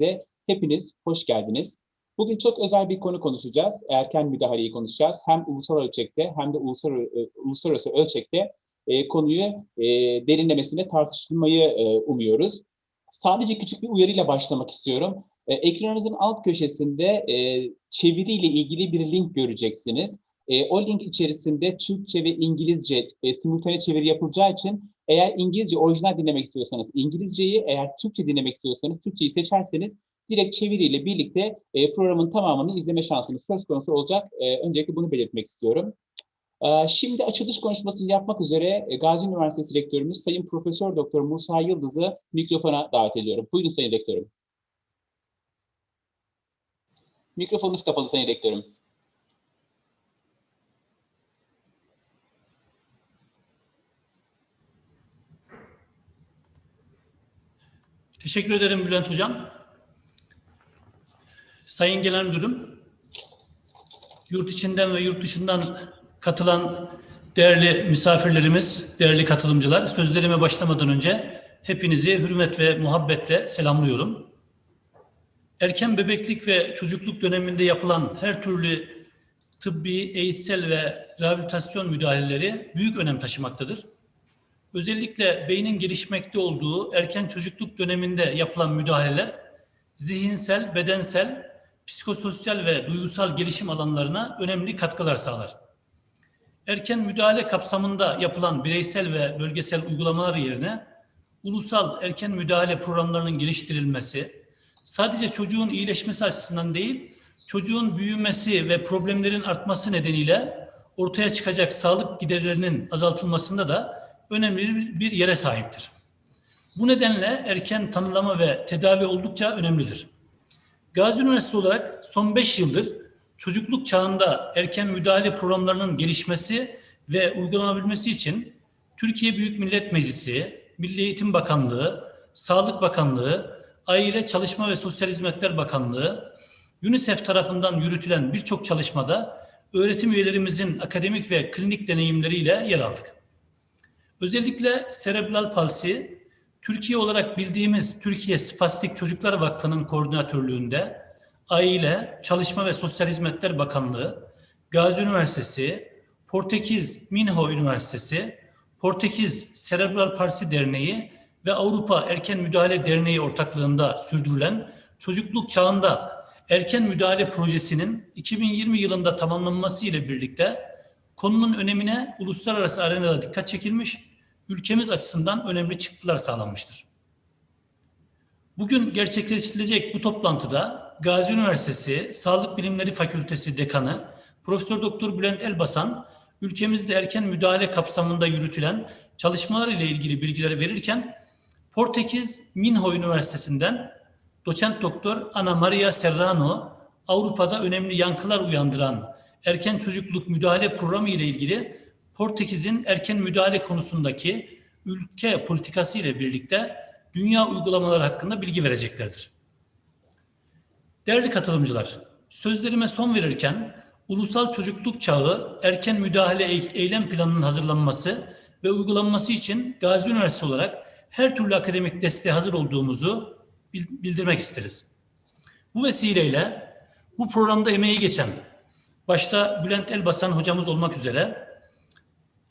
herkese. Hepiniz hoş geldiniz. Bugün çok özel bir konu konuşacağız. Erken müdahaleyi konuşacağız. Hem ulusal ölçekte hem de uluslararası ölçekte konuyu derinlemesine tartışmayı umuyoruz. Sadece küçük bir uyarıyla başlamak istiyorum. Ekranınızın alt köşesinde çeviriyle ilgili bir link göreceksiniz. O link içerisinde Türkçe ve İngilizce simultane çeviri yapılacağı için eğer İngilizce orijinal dinlemek istiyorsanız İngilizceyi, eğer Türkçe dinlemek istiyorsanız Türkçeyi seçerseniz direkt çeviriyle birlikte programın tamamını izleme şansınız söz konusu olacak. Öncelikle bunu belirtmek istiyorum. Şimdi açılış konuşmasını yapmak üzere Gazi Üniversitesi Rektörümüz Sayın Profesör Doktor Musa Yıldız'ı mikrofona davet ediyorum. Buyurun Sayın Rektörüm. Mikrofonunuz kapalı Sayın Rektörüm. Teşekkür ederim Bülent Hocam. Sayın Genel Müdürüm, yurt içinden ve yurt dışından katılan değerli misafirlerimiz, değerli katılımcılar, sözlerime başlamadan önce hepinizi hürmet ve muhabbetle selamlıyorum. Erken bebeklik ve çocukluk döneminde yapılan her türlü tıbbi, eğitsel ve rehabilitasyon müdahaleleri büyük önem taşımaktadır. Özellikle beynin gelişmekte olduğu erken çocukluk döneminde yapılan müdahaleler zihinsel, bedensel, psiko-sosyal ve duygusal gelişim alanlarına önemli katkılar sağlar. Erken müdahale kapsamında yapılan bireysel ve bölgesel uygulamalar yerine ulusal erken müdahale programlarının geliştirilmesi, sadece çocuğun iyileşmesi açısından değil, çocuğun büyümesi ve problemlerin artması nedeniyle ortaya çıkacak sağlık giderlerinin azaltılmasında da önemli bir yere sahiptir. Bu nedenle erken tanılama ve tedavi oldukça önemlidir. Gazi Üniversitesi olarak son 5 yıldır çocukluk çağında erken müdahale programlarının gelişmesi ve uygulanabilmesi için Türkiye Büyük Millet Meclisi, Millî Eğitim Bakanlığı, Sağlık Bakanlığı, Aile, Çalışma ve Sosyal Hizmetler Bakanlığı, UNICEF tarafından yürütülen birçok çalışmada öğretim üyelerimizin akademik ve klinik deneyimleriyle yer aldık. Özellikle serebral palsi, Türkiye olarak bildiğimiz Türkiye Spastik Çocuklar Vakfı'nın koordinatörlüğünde Aile, Çalışma ve Sosyal Hizmetler Bakanlığı, Gazi Üniversitesi, Portekiz Minho Üniversitesi, Portekiz Serebral Palsi Derneği ve Avrupa Erken Müdahale Derneği ortaklığında sürdürülen çocukluk çağında erken müdahale projesinin 2020 yılında tamamlanması ile birlikte konunun önemine uluslararası arenada dikkat çekilmiş, ülkemiz açısından önemli çıktılar sağlanmıştır. Bugün gerçekleştirilecek bu toplantıda Gazi Üniversitesi Sağlık Bilimleri Fakültesi Dekanı Profesör Doktor Bülent Elbasan, ülkemizde erken müdahale kapsamında yürütülen çalışmalar ile ilgili bilgileri verirken, Portekiz Minho Üniversitesinden Doçent Doktor Maria Serrano, Avrupa'da önemli yankılar uyandıran erken çocukluk müdahale programı ile ilgili Portekiz'in erken müdahale konusundaki ülke politikası ile birlikte dünya uygulamaları hakkında bilgi vereceklerdir. Değerli katılımcılar, sözlerime son verirken ulusal çocukluk çağı erken müdahale eylem planının hazırlanması ve uygulanması için Gazi Üniversitesi olarak her türlü akademik desteğe hazır olduğumuzu bildirmek isteriz. Bu vesileyle bu programda emeği geçen, başta Bülent Elbasan hocamız olmak üzere,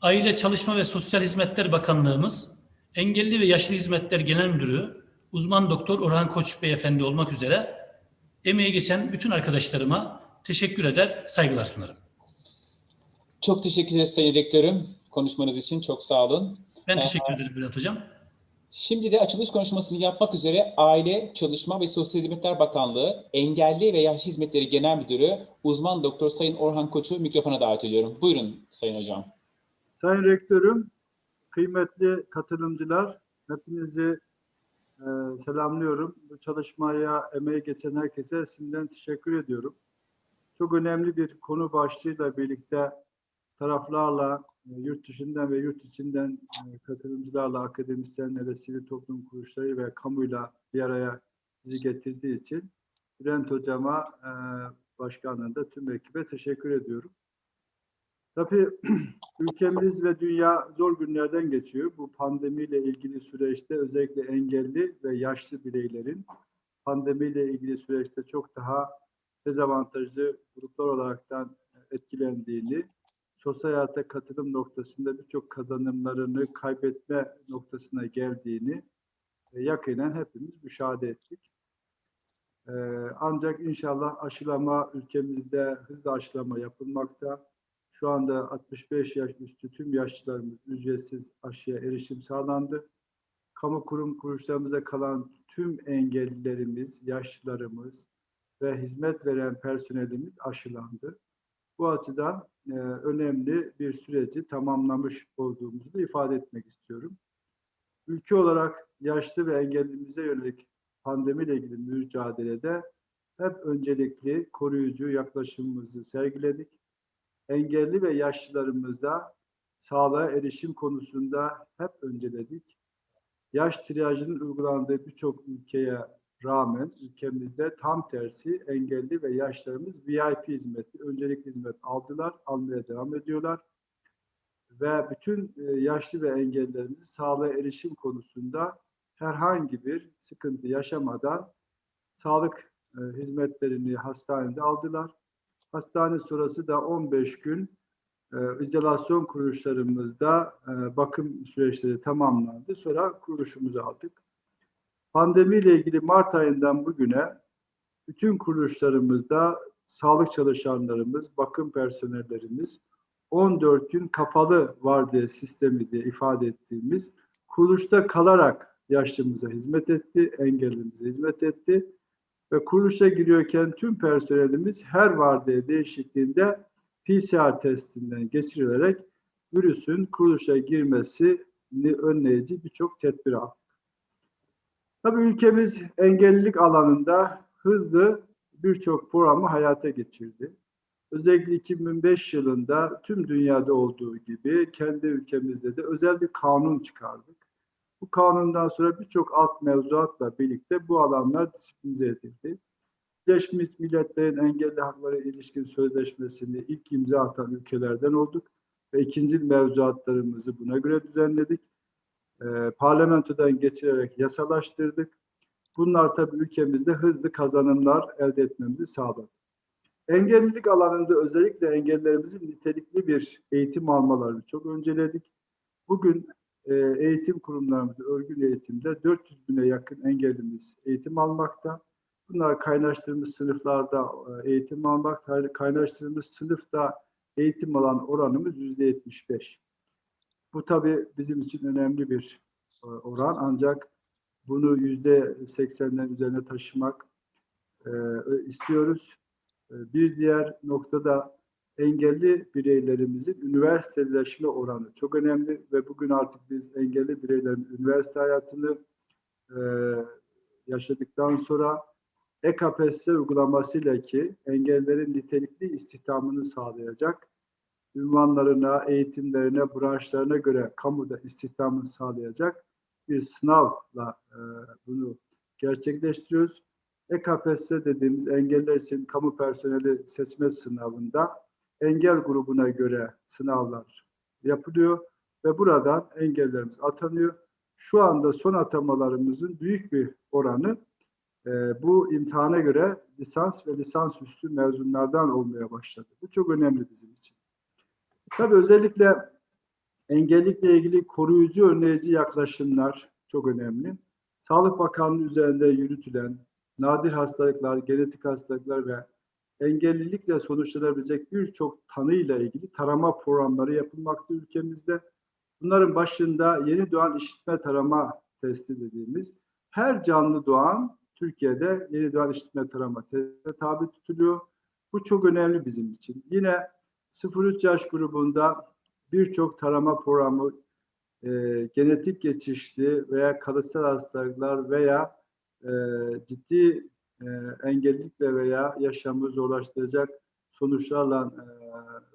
Aile, Çalışma ve Sosyal Hizmetler Bakanlığımız, Engelli ve Yaşlı Hizmetler Genel Müdürü, uzman doktor Orhan Koç Beyefendi olmak üzere emeği geçen bütün arkadaşlarıma teşekkür eder, saygılar sunarım. Çok teşekkür ederiz Sayın Rektörüm. Konuşmanız için çok sağ olun. Ben teşekkür ederim Bülent Hocam. Şimdi de açılış konuşmasını yapmak üzere Aile, Çalışma ve Sosyal Hizmetler Bakanlığı, Engelli ve Yaşlı Hizmetleri Genel Müdürü, uzman doktor Sayın Orhan Koç'u mikrofona davet ediyorum. Buyurun Sayın Hocam. Sayın Rektörüm, kıymetli katılımcılar, hepinizi selamlıyorum. Bu çalışmaya emeği geçen herkese şimdiden teşekkür ediyorum. Çok önemli bir konu başlığıyla birlikte taraflarla, yurt dışından ve yurt içinden katılımcılarla, akademisyenlerle, sivil toplum kuruluşları ve kamuyla bir araya bizi getirdiği için Bülent Hocama, başkanlığında tüm ekibe teşekkür ediyorum. Tabii ülkemiz ve dünya zor günlerden geçiyor. Bu pandemiyle ilgili süreçte özellikle engelli ve yaşlı bireylerin pandemiyle ilgili süreçte çok daha dezavantajlı gruplar olaraktan etkilendiğini, sosyal hayata katılım noktasında birçok kazanımlarını kaybetme noktasına geldiğini yakinen hepimiz müşahede ettik. Ancak inşallah aşılama ülkemizde hızla aşılama yapılmakta. Şu anda 65 yaş üstü tüm yaşlılarımız ücretsiz aşıya erişim sağlandı. Kamu kurum kuruluşlarımıza kalan tüm engellilerimiz, yaşlılarımız ve hizmet veren personelimiz aşılandı. Bu açıdan önemli bir süreci tamamlamış olduğumuzu da ifade etmek istiyorum. Ülke olarak yaşlı ve engellimize yönelik pandemiyle ilgili mücadelede hep öncelikli koruyucu yaklaşımımızı sergiledik. Engelli ve yaşlılarımıza sağlığa erişim konusunda hep önceledik. Yaş triyajının uygulandığı birçok ülkeye rağmen ülkemizde tam tersi engelli ve yaşlılarımız VIP hizmeti, öncelikli hizmet aldılar, almaya devam ediyorlar. Ve bütün yaşlı ve engellilerimiz sağlığa erişim konusunda herhangi bir sıkıntı yaşamadan sağlık hizmetlerini hastanede aldılar. Hastane sonrası da 15 gün izolasyon kuruluşlarımızda bakım süreçleri tamamlandı. Sonra kuruluşumuzu aldık. Pandemiyle ilgili Mart ayından bugüne bütün kuruluşlarımızda sağlık çalışanlarımız, bakım personellerimiz 14 gün kapalı vardiya sistemi diye ifade ettiğimiz kuruluşta kalarak yaşlımıza hizmet etti, engellimize hizmet etti ve kuruluşa giriyorken tüm personelimiz her vardiya değişikliğinde PCR testinden geçirilerek virüsün kuruluşa girmesini önleyici birçok tedbir aldı. Tabii ülkemiz engellilik alanında hızlı birçok programı hayata geçirdi. Özellikle 2005 yılında tüm dünyada olduğu gibi kendi ülkemizde de özel bir kanun çıkardık. Bu kanundan sonra birçok alt mevzuatla birlikte bu alanlar disiplinize edildi. Birleşmiş Milletler'in engelli hakları ilişkin sözleşmesini ilk imza atan ülkelerden olduk ve ikinci mevzuatlarımızı buna göre düzenledik. Parlamentodan geçirerek yasalaştırdık. Bunlar tabii ülkemizde hızlı kazanımlar elde etmemizi sağladı. Engellilik alanında özellikle engellilerimizin nitelikli bir eğitim almalarını çok önceledik. Bugün eğitim kurumlarımızda, örgün eğitimde 400 bine yakın engellimiz eğitim almakta. Bunlar kaynaştırılmış sınıflarda eğitim almakta. Kaynaştırılmış sınıfta eğitim alan oranımız %75. Bu tabii bizim için önemli bir oran, ancak bunu %80'den üzerine taşımak istiyoruz. Bir diğer noktada engelli bireylerimizin üniversiteleşme oranı çok önemli ve bugün artık biz engelli bireylerin üniversite hayatını yaşadıktan sonra EKPSS uygulamasıyla ki engellilerin nitelikli istihdamını sağlayacak, ünvanlarına, eğitimlerine, branşlarına göre kamuda istihdamını sağlayacak bir sınavla bunu gerçekleştiriyoruz. EKPSS dediğimiz engeller için kamu personeli seçme sınavında engel grubuna göre sınavlar yapılıyor ve buradan engellerimiz atanıyor. Şu anda son atamalarımızın büyük bir oranı bu imtihana göre lisans ve lisansüstü mezunlardan olmaya başladı. Bu çok önemli bizim için. Tabii özellikle engellilikle ilgili koruyucu, önleyici yaklaşımlar çok önemli. Sağlık Bakanlığı üzerinde yürütülen nadir hastalıklar, genetik hastalıklar ve engellilikle sonuçlanabilecek birçok tanıyla ilgili tarama programları yapılmakta ülkemizde. Bunların başında yeni doğan işitme tarama testi dediğimiz her canlı doğan Türkiye'de yeni doğan işitme tarama testine tabi tutuluyor. Bu çok önemli bizim için. Yine 0-3 yaş grubunda birçok tarama programı genetik geçişli veya kalıtsal hastalıklar veya ciddi engellilikle veya yaşamı zorlaştıracak sonuçlarla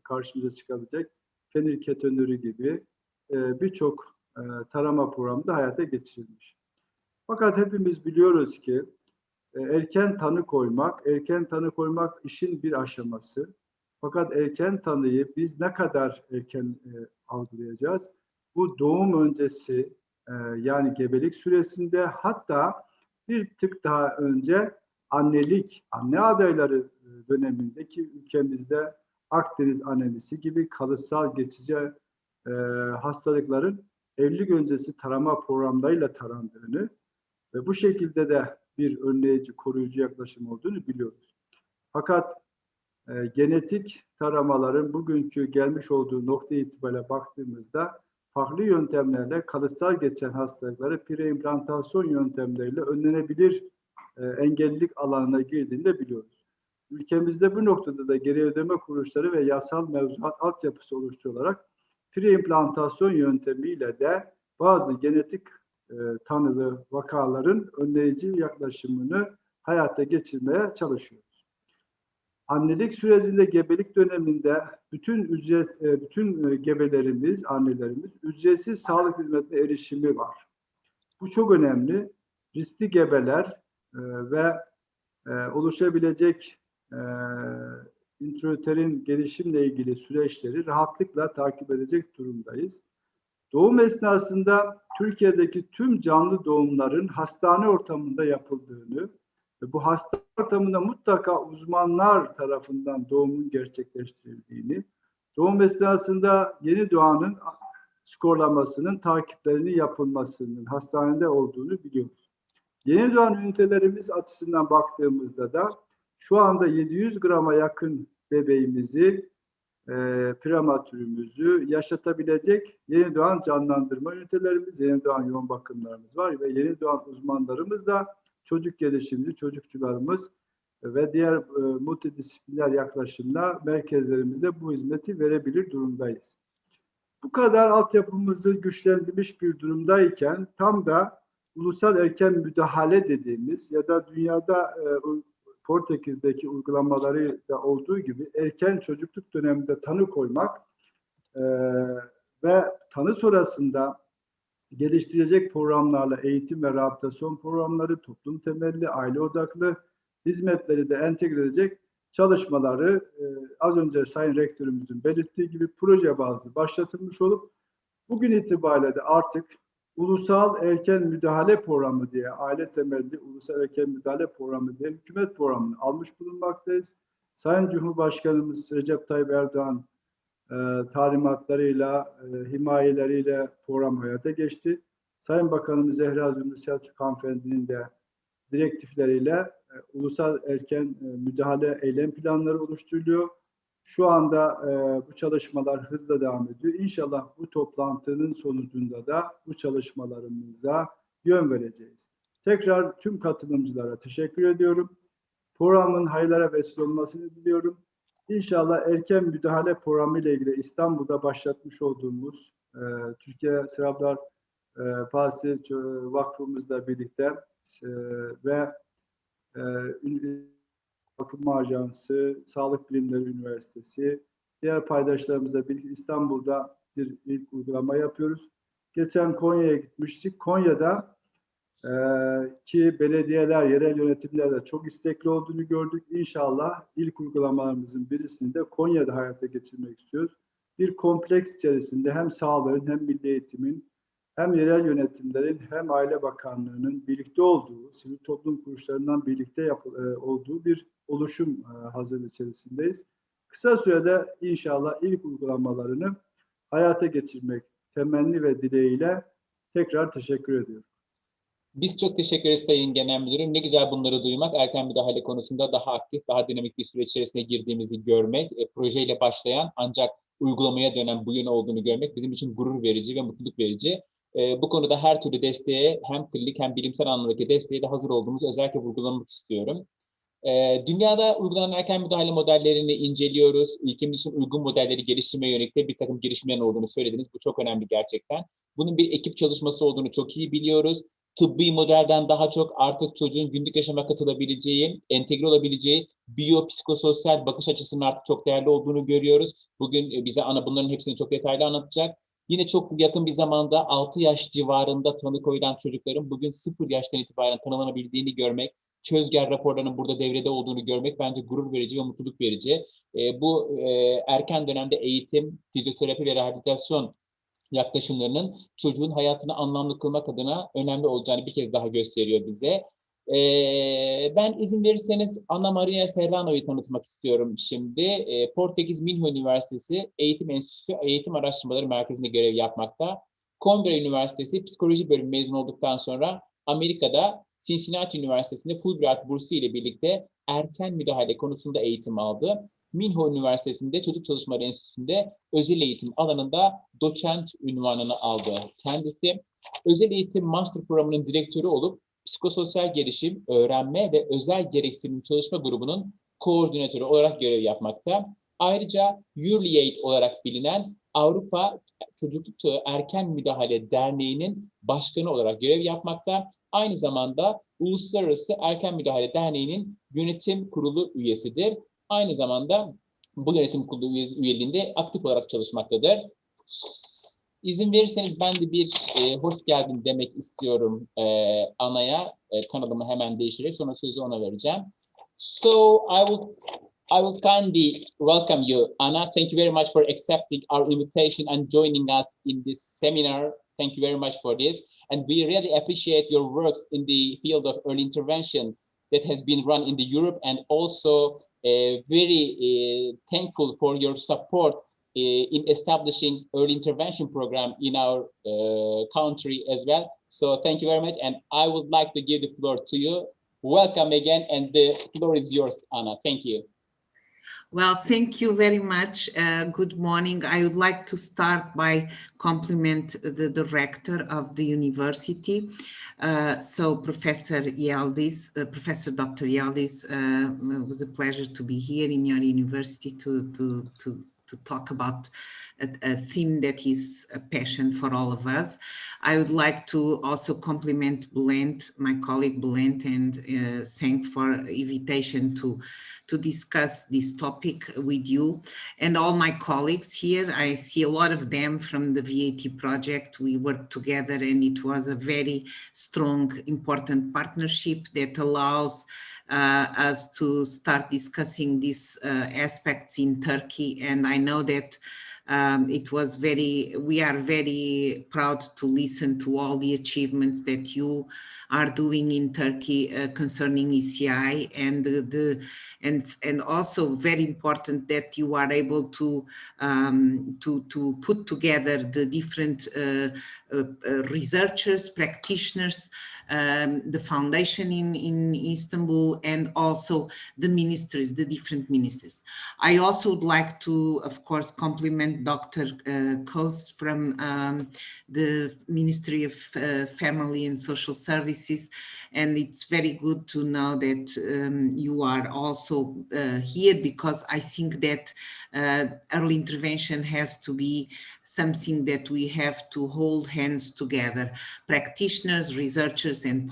karşımıza çıkabilecek fenilketonuri gibi birçok tarama programı da hayata geçirilmiş. Fakat hepimiz biliyoruz ki erken tanı koymak işin bir aşaması. Fakat erken tanıyı biz ne kadar erken algılayacağız? Bu doğum öncesi yani gebelik süresinde, hatta bir tık daha önce anne adayları dönemindeki ülkemizde Akdeniz anemisi gibi kalıtsal geçici hastalıkların evlilik öncesi tarama programlarıyla tarandığını ve bu şekilde de bir önleyici, koruyucu yaklaşım olduğunu biliyoruz. Fakat genetik taramaların bugünkü gelmiş olduğu nokta itibariyle baktığımızda farklı yöntemlerle kalıtsal geçen hastalıkları preimplantasyon yöntemleriyle önlenebilir engellilik alanına girdiğini de biliyoruz. Ülkemizde bu noktada da geri ödeme kuruluşları ve yasal mevzuat altyapısı oluşturularak preimplantasyon yöntemiyle de bazı genetik tanılı vakaların önleyici yaklaşımını hayata geçirmeye çalışıyoruz. Annelik sürecinde, gebelik döneminde bütün gebelerimiz, annelerimiz ücretsiz sağlık hizmetine erişimi var. Bu çok önemli. Riskli gebeler ve oluşabilecek intrauterin gelişimle ilgili süreçleri rahatlıkla takip edecek durumdayız. Doğum esnasında Türkiye'deki tüm canlı doğumların hastane ortamında yapıldığını ve bu hastane ortamında mutlaka uzmanlar tarafından doğumun gerçekleştirildiğini, doğum esnasında yeni doğanın skorlamasının takiplerinin yapılmasının hastanede olduğunu biliyoruz. Yeni doğan ünitelerimiz açısından baktığımızda da şu anda 700 grama yakın bebeğimizi, prematürümüzü yaşatabilecek yeni doğan canlandırma ünitelerimiz, yeni doğan yoğun bakımlarımız var ve yeni doğan uzmanlarımız da çocuk gelişimci çocukçularımız ve diğer multidisipliner yaklaşımla merkezlerimizde bu hizmeti verebilir durumdayız. Bu kadar altyapımızı güçlendirmiş bir durumdayken tam da ulusal erken müdahale dediğimiz ya da dünyada Portekiz'deki uygulamaları da olduğu gibi erken çocukluk döneminde tanı koymak ve tanı sonrasında geliştirecek programlarla eğitim ve rehabilitasyon programları, toplum temelli, aile odaklı hizmetleri de entegre edecek çalışmaları az önce Sayın Rektörümüzün belirttiği gibi proje bazlı başlatılmış olup bugün itibariyle de artık Ulusal Erken Müdahale Programı diye, aile temelli Ulusal Erken Müdahale Programı diye hükümet programını almış bulunmaktayız. Sayın Cumhurbaşkanımız Recep Tayyip Erdoğan talimatlarıyla, himayeleriyle program hayata geçti. Sayın Bakanımız Zehra Zümrüt Selçuk Hanımefendi'nin de direktifleriyle ulusal erken müdahale eylem planları oluşturuluyor. Şu anda bu çalışmalar hızla devam ediyor. İnşallah bu toplantının sonucunda da bu çalışmalarımıza yön vereceğiz. Tekrar tüm katılımcılara teşekkür ediyorum. Programın hayırlara vesile olmasını diliyorum. İnşallah erken müdahale programı ile ilgili İstanbul'da başlatmış olduğumuz Türkiye Cerebral Palsi Vakfımızla birlikte ve Bakım Ajansı, Sağlık Bilimleri Üniversitesi, diğer paydaşlarımızla birlikte İstanbul'da bir ilk uygulama yapıyoruz. Geçen Konya'ya gitmiştik. Konya'da ki belediyeler, yerel yönetimler de çok istekli olduğunu gördük. İnşallah ilk uygulamalarımızın birisini de Konya'da hayata geçirmek istiyoruz. Bir kompleks içerisinde hem sağlığın hem milli eğitimin hem yerel yönetimlerin hem Aile Bakanlığı'nın birlikte olduğu, sivil toplum kuruluşlarından birlikte olduğu bir oluşum hazırlığı içerisindeyiz. Kısa sürede inşallah ilk uygulamalarını hayata geçirmek temenni ve dileğiyle tekrar teşekkür ediyorum. Biz çok teşekkür ederiz Sayın Genel Müdürüm. Ne güzel bunları duymak, erken müdahale konusunda daha aktif, daha dinamik bir süreç içerisine girdiğimizi görmek, projeyle başlayan ancak uygulamaya dönen bu yönü olduğunu görmek bizim için gurur verici ve mutluluk verici. Bu konuda her türlü desteğe hem klinik hem bilimsel anlamdaki desteğe de hazır olduğumuzu özellikle vurgulamak istiyorum. Dünyada uygulanan erken müdahale modellerini inceliyoruz. Ülkemiz için uygun modelleri geliştirmeye yönelik de bir takım girişimlerin olduğunu söylediniz. Bu çok önemli gerçekten. Bunun bir ekip çalışması olduğunu çok iyi biliyoruz. Tıbbi modelden daha çok artık çocuğun günlük yaşama katılabileceği, entegre olabileceği psiko-sosyal bakış açısının artık çok değerli olduğunu görüyoruz. Bugün bize bunların hepsini çok detaylı anlatacak. Yine çok yakın bir zamanda 6 yaş civarında tanı koyulan çocukların bugün 0 yaştan itibaren tanılanabildiğini görmek, çözger raporlarının burada devrede olduğunu görmek bence gurur verici ve mutluluk verici. Bu erken dönemde eğitim, fizyoterapi ve rehabilitasyon yaklaşımlarının çocuğun hayatını anlamlı kılmak adına önemli olacağını bir kez daha gösteriyor bize. Ben izin verirseniz Ana Maria Serrano'yu tanıtmak istiyorum şimdi. Portekiz Minho Üniversitesi Eğitim Enstitüsü Eğitim Araştırmaları Merkezi'nde görev yapmakta. Coimbra Üniversitesi Psikoloji Bölümü mezun olduktan sonra Amerika'da Cincinnati Üniversitesi'nde Fulbright bursu ile birlikte erken müdahale konusunda eğitim aldı. Minho Üniversitesi'nde Çocuk Çalışmaları Enstitüsü'nde özel eğitim alanında doçent unvanını aldı. Kendisi özel eğitim master programının direktörü olup psiko-sosyal gelişim, öğrenme ve özel gereksinim çalışma grubunun koordinatörü olarak görev yapmakta. Ayrıca Early olarak bilinen Avrupa Çocukluk Erken Müdahale Derneği'nin başkanı olarak görev yapmakta. Aynı zamanda Uluslararası Erken Müdahale Derneği'nin yönetim kurulu üyesidir. Aynı zamanda bu yönetim kurulu üyeliğinde aktif olarak çalışmaktadır. İzin verirseniz ben de bir hoş geldin demek istiyorum Ana'ya. Kanalımı hemen değiştirerek sonra sözü ona vereceğim. So I will kindly welcome you, Ana. Thank you very much for accepting our invitation and joining us in this seminar. Thank you very much for this. And we really appreciate your works in the field of early intervention that has been run in the Europe, and also very thankful for your support in establishing early intervention program in our country as well. So thank you very much, and I would like to give the floor to you. Welcome again, and the floor is yours, Ana. Thank you. Well, thank you very much. Good morning. I would like to start by compliment the rector of the university. So Professor Yıldız, Professor Dr. Yıldız, it was a pleasure to be here in your university to talk about a theme that is a passion for all of us. I would like to also compliment Bülent, my colleague Bülent, and thank for invitation to discuss this topic with you and all my colleagues here. I see a lot of them from the VAT project. We worked together, and it was a very strong, important partnership that allows us to start discussing these aspects in Turkey. And I know that we are very proud to listen to all the achievements that you are doing in Turkey concerning ECI, and also very important that you are able to put together the different researchers, practitioners, the foundation in Istanbul, and also the ministries, the different ministries. I also would like to, of course, compliment Dr. Kos from the Ministry of Family and Social Services, and it's very good to know that you are also here, because I think that early intervention has to be something that we have to hold hands together, practitioners, researchers, and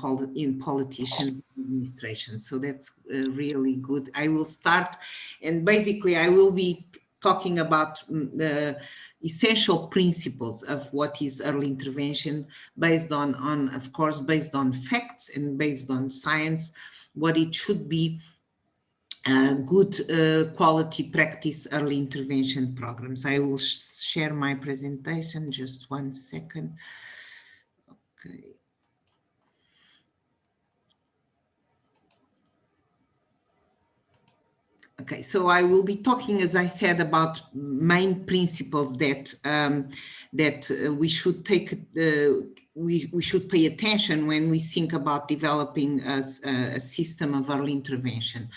politicians, administration. So that's really good. I will start, and basically I will be talking about the essential principles of what is early intervention, based on, of course, based on facts and based on science, what it should be. Good quality practice early intervention programs. I will share my presentation, just 1 second. Okay. Okay, so I will be talking, as I said, about main principles that we should take. We should pay attention when we think about developing a system of early intervention.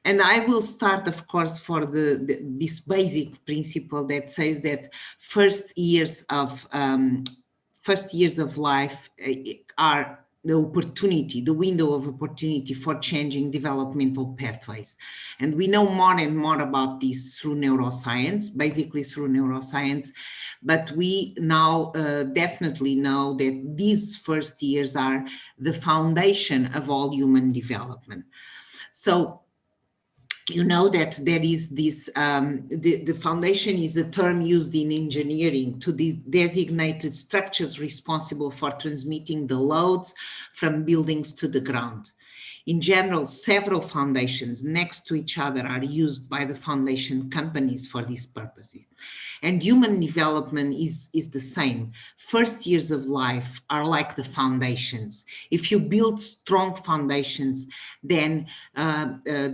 And I will start, of course, for this basic principle that says that first years of life are the opportunity, the window of opportunity for changing developmental pathways. And we know more and more about this through neuroscience, basically through neuroscience, but we now definitely know that these first years are the foundation of all human development. So you know that there is this, the foundation is a term used in engineering to designate structures responsible for transmitting the loads from buildings to the ground. In general, several foundations next to each other are used by the foundation companies for these purposes. And human development is the same. First years of life are like the foundations. If you build strong foundations, then the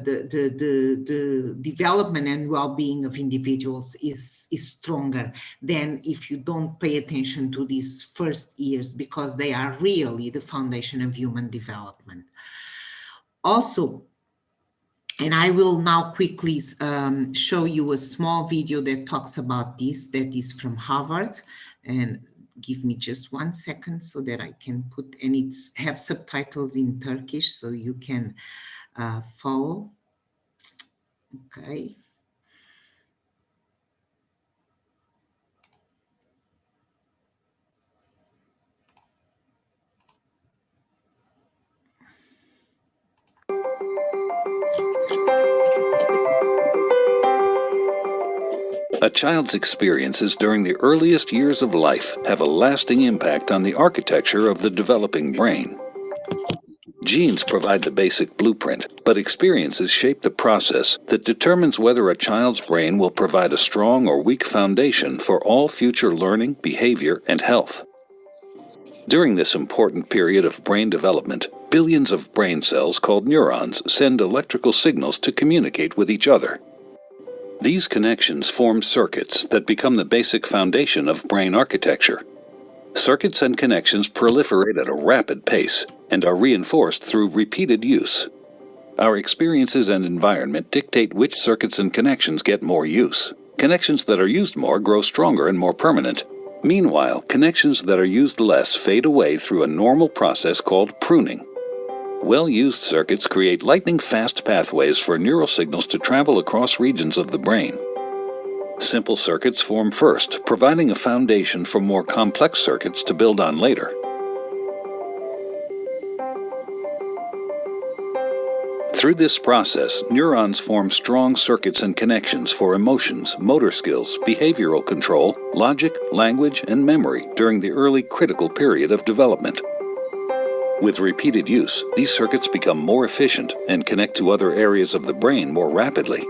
development and well-being of individuals is stronger than if you don't pay attention to these first years, because they are really the foundation of human development. Also, and I will now quickly show you a small video that talks about this, that is from Harvard. And give me just 1 second so that I can put, and it's have subtitles in Turkish so you can follow. Okay. A child's experiences during the earliest years of life have a lasting impact on the architecture of the developing brain. Genes provide the basic blueprint, but experiences shape the process that determines whether a child's brain will provide a strong or weak foundation for all future learning, behavior, and health. During this important period of brain development, billions of brain cells called neurons send electrical signals to communicate with each other. These connections form circuits that become the basic foundation of brain architecture. Circuits and connections proliferate at a rapid pace and are reinforced through repeated use. Our experiences and environment dictate which circuits and connections get more use. Connections that are used more grow stronger and more permanent. Meanwhile, connections that are used less fade away through a normal process called pruning. Well-used circuits create lightning-fast pathways for neural signals to travel across regions of the brain. Simple circuits form first, providing a foundation for more complex circuits to build on later. Through this process, neurons form strong circuits and connections for emotions, motor skills, behavioral control, logic, language, and memory during the early critical period of development. With repeated use, these circuits become more efficient and connect to other areas of the brain more rapidly.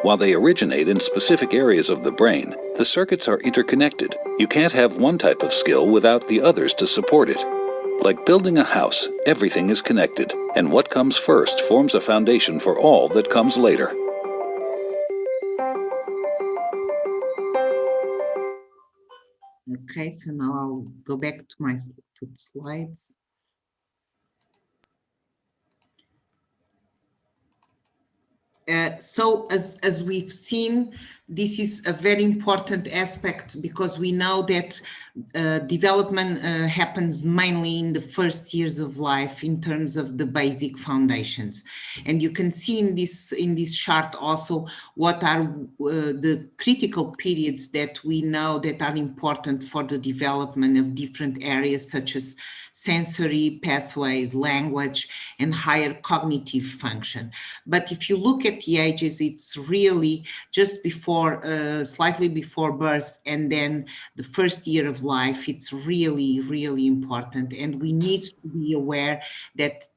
While they originate in specific areas of the brain, the circuits are interconnected. You can't have one type of skill without the others to support it. Like building a house, everything is connected, and what comes first forms a foundation for all that comes later. Okay, so now I'll go back to my slides. So as we've seen, this is a very important aspect, because we know that development happens mainly in the first years of life in terms of the basic foundations. And you can see in this chart also what are the critical periods that we know that are important for the development of different areas, such as sensory pathways, language, and higher cognitive function. But if you look at the ages, it's really just before, slightly before birth, and then the first year of life. It's really, really important. And we need to be aware that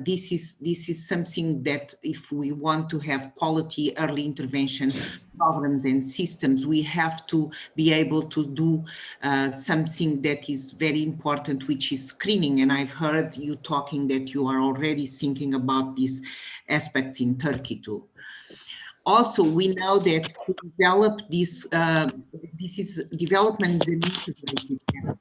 this is something that if we want to have quality early intervention programs and systems, we have to be able to do something that is very important, which is screening. And I've heard you talking that you are already thinking about these aspects in Turkey too. Also, we know that to develop this, development is an integrated aspect.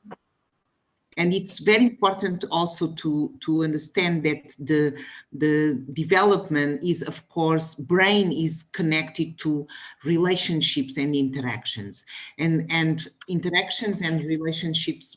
And it's very important also to understand that the development is, of course, brain is connected to relationships and interactions. And interactions and relationships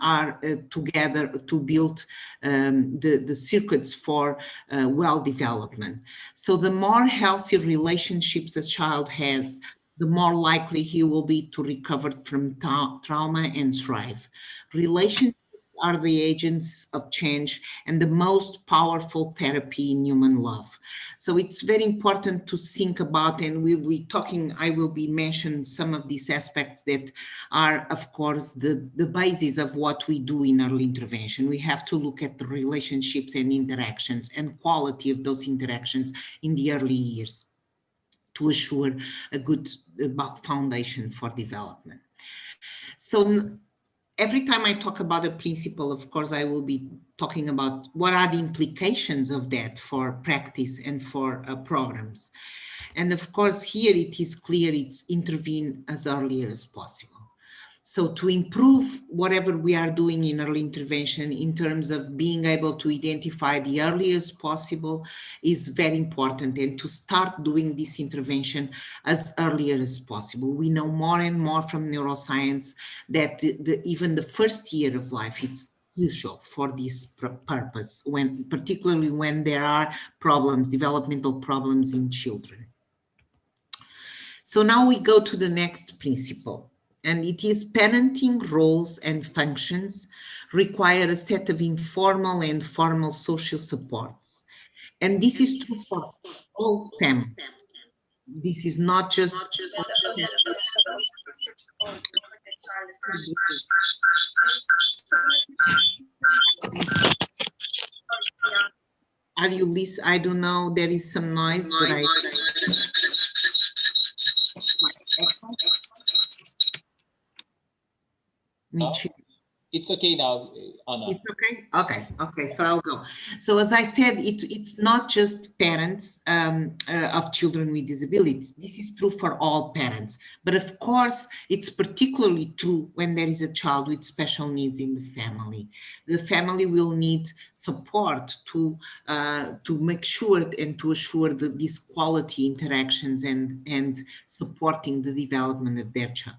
are together to build the circuits for well development. So the more healthy relationships a child has, the more likely he will be to recover from trauma and thrive. Relationships are the agents of change and the most powerful therapy in human love. So it's very important to think about, and we'll be talking, I will be mentioning some of these aspects that are, of course, the basis of what we do in early intervention. We have to look at the relationships and interactions and quality of those interactions in the early years to assure a good foundation for development. So every time I talk about a principle, of course, I will be talking about what are the implications of that for practice and for programs. And of course, here it is clear it's intervene as early as possible. So to improve whatever we are doing in early intervention in terms of being able to identify the earliest possible is very important, and to start doing this intervention as early as possible. We know more and more from neuroscience that even the first year of life, it's crucial for this purpose, particularly when there are problems, developmental problems in children. So now we go to the next principle. And it is parenting roles and functions require a set of informal and formal social supports. And this is true for all families. This is not just... Are you listening? I don't know, there is some noise, but I... It's okay now, Anna. It's okay? Okay, so I'll go. So as I said, it's not just parents of children with disabilities. This is true for all parents. But of course, it's particularly true when there is a child with special needs in the family. The family will need support to make sure and to assure these quality interactions and supporting the development of their child.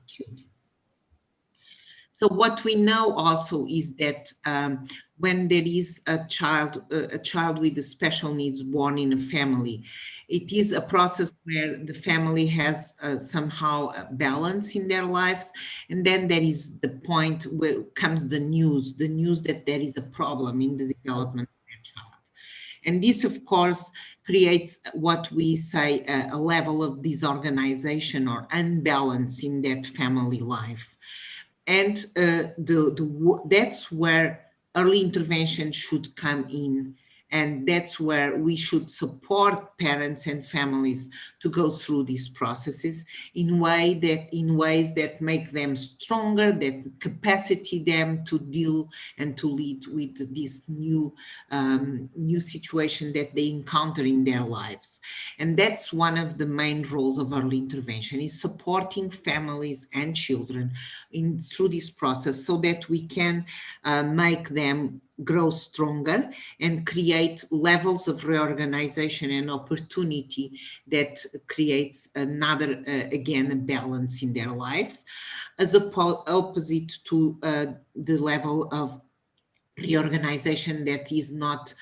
So what we know also is that when there is a child with special needs born in a family, it is a process where the family has somehow a balance in their lives. And then there is the point where comes the news that there is a problem in the development of their child. And this, of course, creates what we say a level of disorganization or unbalance in that family life. And that's where early intervention should come in. And that's where we should support parents and families to go through these processes in ways that make them stronger, that capacity them to deal and to lead with this new situation that they encounter in their lives. And that's one of the main roles of early intervention, is supporting families and children through this process so that we can make them grow stronger and create levels of reorganization and opportunity that creates another, again, a balance in their lives, as opposite to the level of reorganization that is not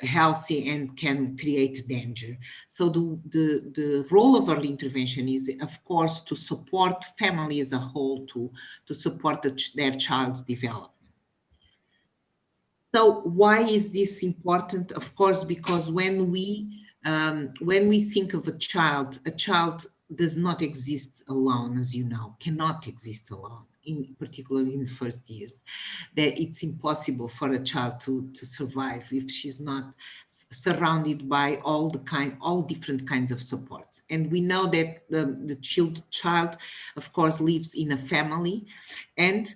healthy and can create danger. So the role of early intervention is, of course, to support family as a whole, to support their child's development. So why is this important? Of course, because when we think of a child does not exist alone, as you know, cannot exist alone, particularly in the first years. That it's impossible for a child to survive if she's not surrounded by all different kinds of supports. And we know that the child, of course, lives in a family, and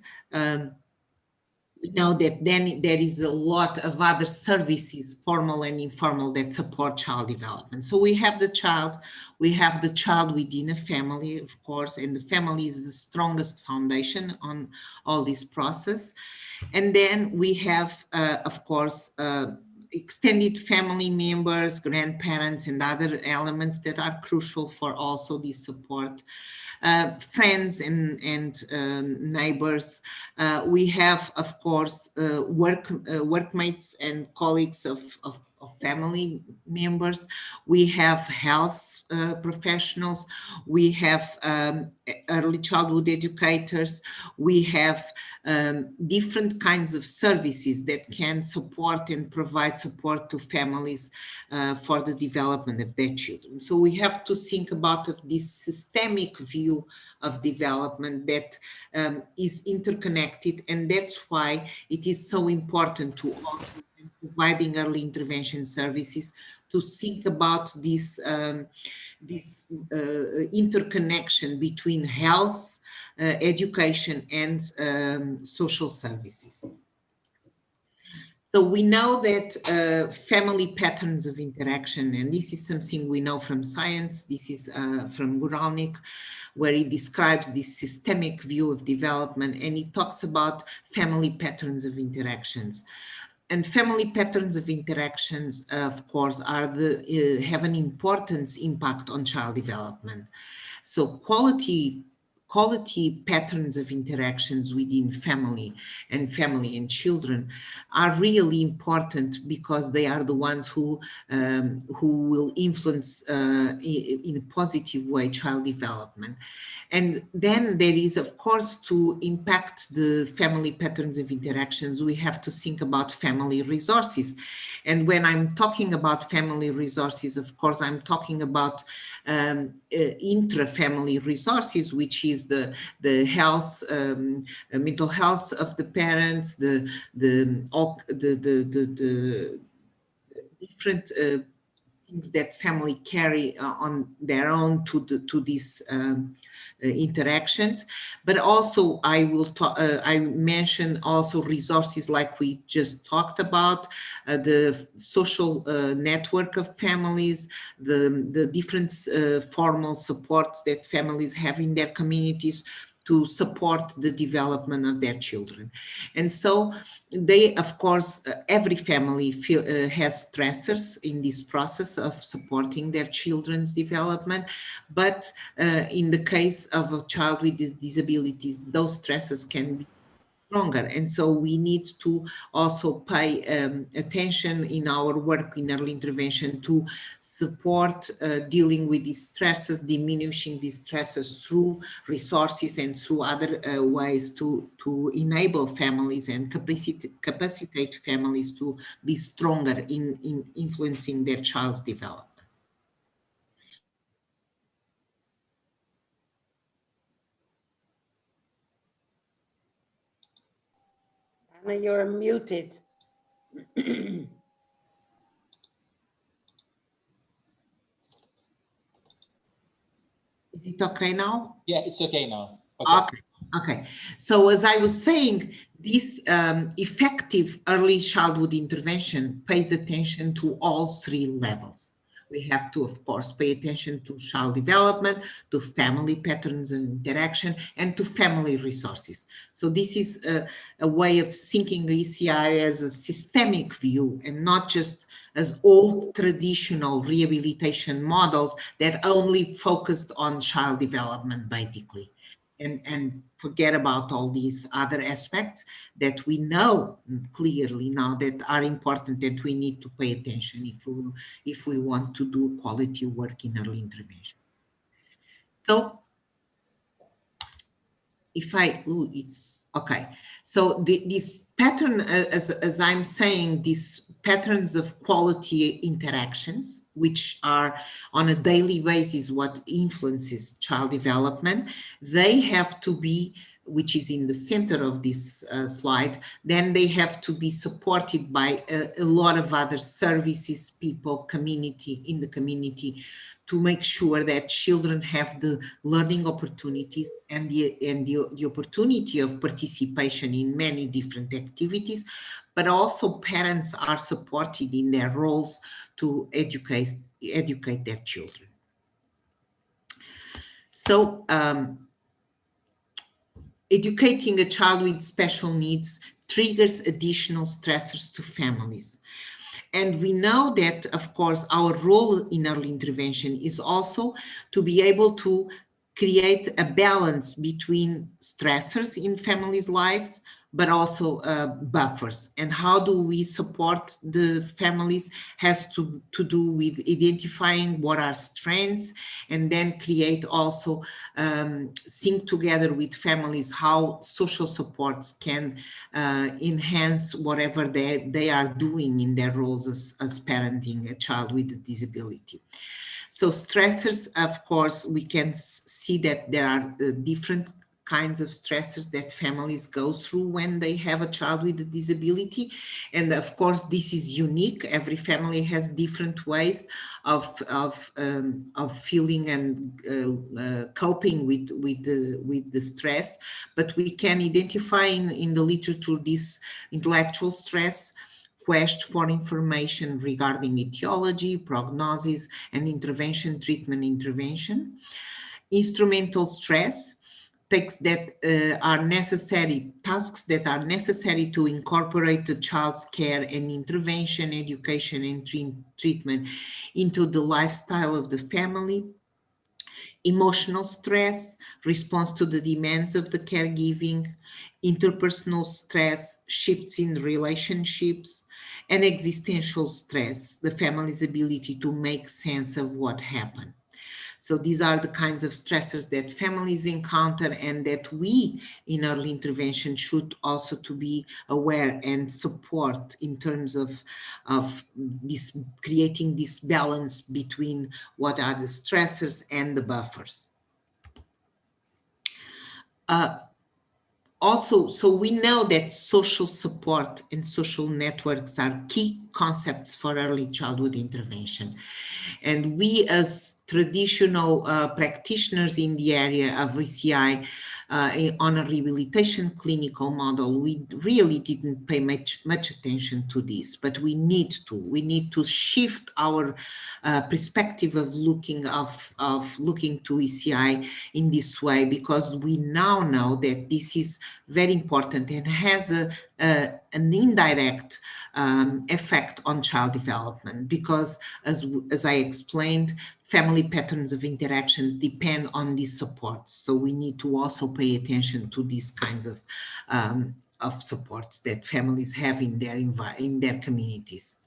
we know that then there is a lot of other services, formal and informal, that support child development. So we have the child within a family, of course, and the family is the strongest foundation on all this process. And then we have, of course, extended family members, grandparents, and other elements that are crucial for also this support. Friends and neighbors. We have, of course, workmates and colleagues of family members, we have health professionals, we have early childhood educators, we have different kinds of services that can support and provide support to families for the development of their children. So we have to think about this systemic view of development that is interconnected, and that's why it is so important to also providing early intervention services to think about this interconnection between health, education, and social services. So we know that family patterns of interaction, and this is something we know from science, this is from Guralnik, where he describes this systemic view of development, and he talks about family patterns of interactions. And family patterns of interactions, of course, are have an important impact on child development. So quality patterns of interactions within family and children are really important, because they are the ones who will influence in a positive way child development. And then there is, of course, to impact the family patterns of interactions, we have to think about family resources. And when I'm talking about family resources, of course, I'm talking about intra-family resources, which is the health, mental health of the parents, the different things that family carry on their own to these interactions. But also I will talk, I mention also resources like we just talked about, the social network of families, the different formal supports that families have in their communities to support the development of their children. And so they, of course, every family has stressors in this process of supporting their children's development. But in the case of a child with disabilities, those stressors can be stronger. And so we need to also pay attention in our work in early intervention to support dealing with these stresses, diminishing these stresses through resources and through other ways to enable families and capacitate families to be stronger in influencing their child's development. Anna, you're muted. Is it okay now? Yeah, it's okay now. Okay. Okay. So as I was saying, this effective early childhood intervention pays attention to all three levels. We have to, of course, pay attention to child development, to family patterns and interaction, and to family resources. So this is a way of thinking the ECI as a systemic view and not just as old traditional rehabilitation models that only focused on child development, basically. And forget about all these other aspects that we know clearly now that are important, that we need to pay attention if we want to do quality work in early intervention. So if it's okay. So this pattern, as I'm saying, these patterns of quality interactions, which are on a daily basis what influences child development, they have to be, which is in the center of this slide, then they have to be supported by a lot of other services, people, community, in the community, to make sure that children have the learning opportunities and the opportunity of participation in many different activities, but also parents are supported in their roles to educate their children. So educating a child with special needs triggers additional stressors to families. And we know that, of course, our role in early intervention is also to be able to create a balance between stressors in families' lives, but also buffers. And how do we support the families has to do with identifying what are strengths, and then create also, think together with families how social supports can enhance whatever they are doing in their roles as parenting a child with a disability. So stressors, of course, we can see that there are different kinds of stressors that families go through when they have a child with a disability. And of course, this is unique. Every family has different ways of feeling and coping with the stress. But we can identify in the literature this intellectual stress, quest for information regarding etiology, prognosis, and intervention, treatment intervention. Instrumental stress, tasks that are necessary to incorporate the child's care and intervention, education, and treatment into the lifestyle of the family. Emotional stress, response to the demands of the caregiving, interpersonal stress, shifts in relationships, and existential stress, the family's ability to make sense of what happened. So these are the kinds of stressors that families encounter, and that we in early intervention should also to be aware and support in terms of this, creating this balance between what are the stressors and the buffers. Also, so we know that social support and social networks are key concepts for early childhood intervention. And we as traditional practitioners in the area of ECI on a rehabilitation clinical model, we really didn't pay much attention to this, but we need to shift our perspective of looking to ECI in this way, because we now know that this is very important and has an indirect effect on child development, because as I explained, family patterns of interactions depend on these supports. So we need to also pay attention to these kinds of supports that families have in their communities.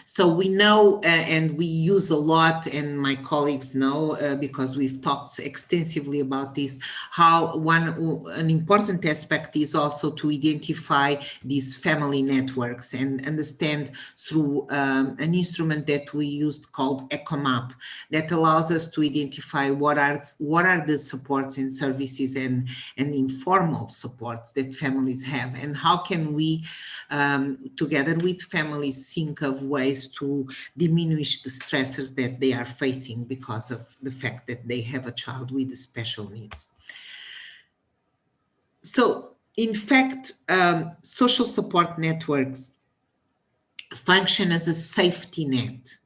So we know, and we use a lot, and my colleagues know, because we've talked extensively about this, how an important aspect is also to identify these family networks and understand through an instrument that we used called ECOMAP, that allows us to identify what are the supports and services and informal supports that families have, and how can we, together with families, think of ways to diminish the stressors that they are facing because of the fact that they have a child with special needs. So, in fact, social support networks function as a safety net,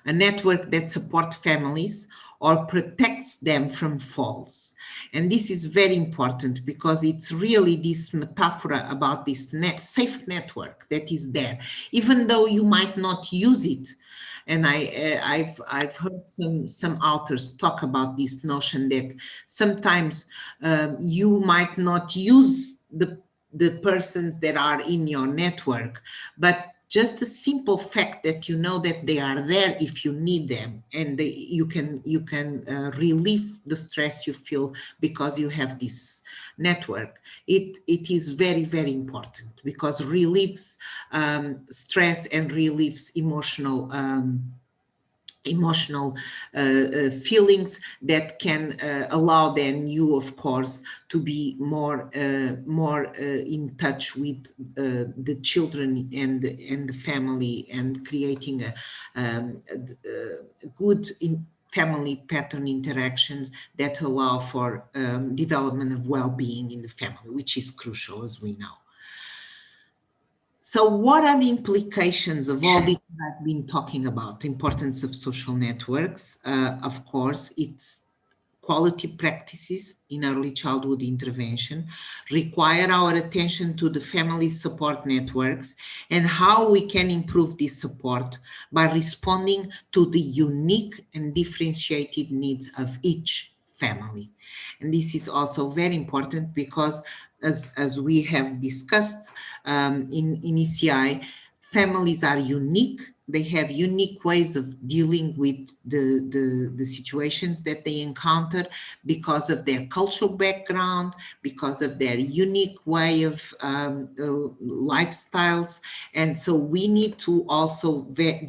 a network that supports families or protects them from falls. And this is very important, because it's really this metaphor about this safe network that is there, even though you might not use it. And I've heard some authors talk about this notion that sometimes you might not use the persons that are in your network, but just the simple fact that you know that they are there if you need them, and you can relieve the stress you feel because you have this network. It is very, very important, because relieves stress and relieves emotional feelings that can allow then you, of course, to be more in touch with the children and the family, and creating a good family pattern interactions that allow for development of well-being in the family, which is crucial, as we know. So what are the implications of all this that I've been talking about? The importance of social networks. Of course, it's quality practices in early childhood intervention require our attention to the family support networks and how we can improve this support by responding to the unique and differentiated needs of each family. And this is also very important because as we have discussed in ECI, families are unique. They have unique ways of dealing with the situations that they encounter because of their cultural background, because of their unique way of lifestyles. And so we need to also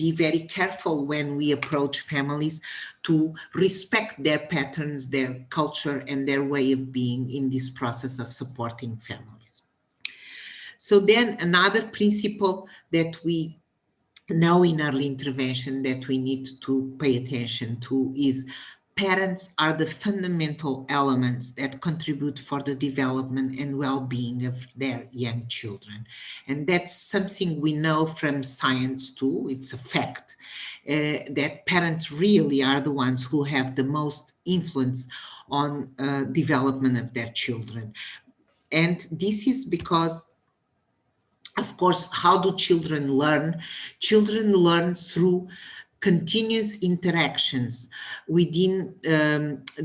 be very careful when we approach families to respect their patterns, their culture, and their way of being in this process of supporting families. So then another principle that we know in early intervention that we need to pay attention to is parents are the fundamental elements that contribute for the development and well-being of their young children. And that's something we know from science too. It's a fact that parents really are the ones who have the most influence on development of their children. And this is because, of course, how do children learn? Children learn through continuous interactions within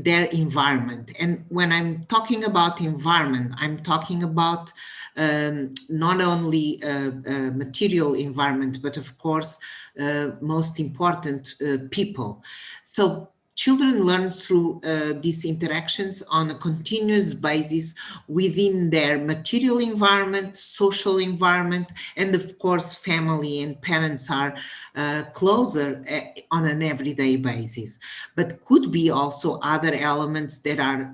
their environment. And when I'm talking about environment, I'm talking about not only material environment, but of course, most important, people. So children learn through these interactions on a continuous basis within their material environment, social environment, and of course, family and parents are closer on an everyday basis. But could be also other elements that are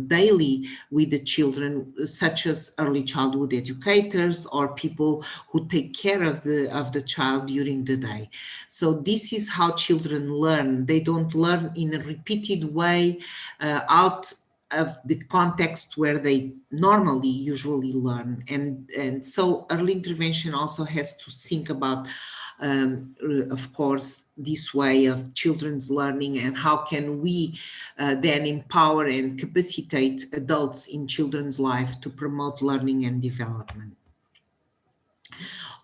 daily with the children, such as early childhood educators or people who take care of the child during the day. So this is how children learn. They don't learn in a repeated way out of the context where they normally usually learn. And so early intervention also has to think about, of course, this way of children's learning and how can we then empower and capacitate adults in children's life to promote learning and development.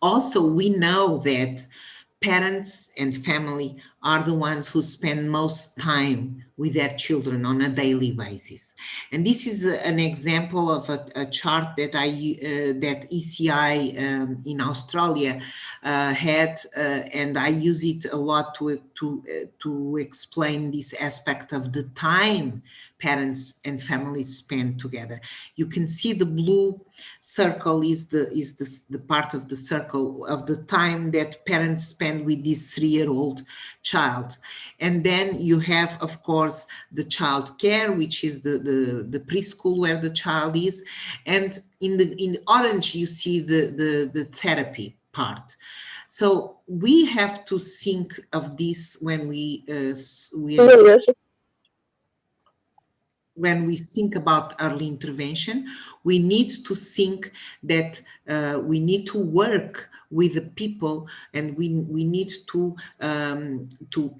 Also, we know that parents and family are the ones who spend most time with their children on a daily basis. And this is an example of a chart that that ECI in Australia had, and I use it a lot to explain this aspect of the time parents and families spend together. You can see the blue circle is the part of the circle of the time that parents spend with this 3-year-old child. And then you have, of course, the child care, which is the preschool where the child is. And in orange, you see the therapy part. So we have to think of this when we think about early intervention. We need to think that we need to work with the people, and we need to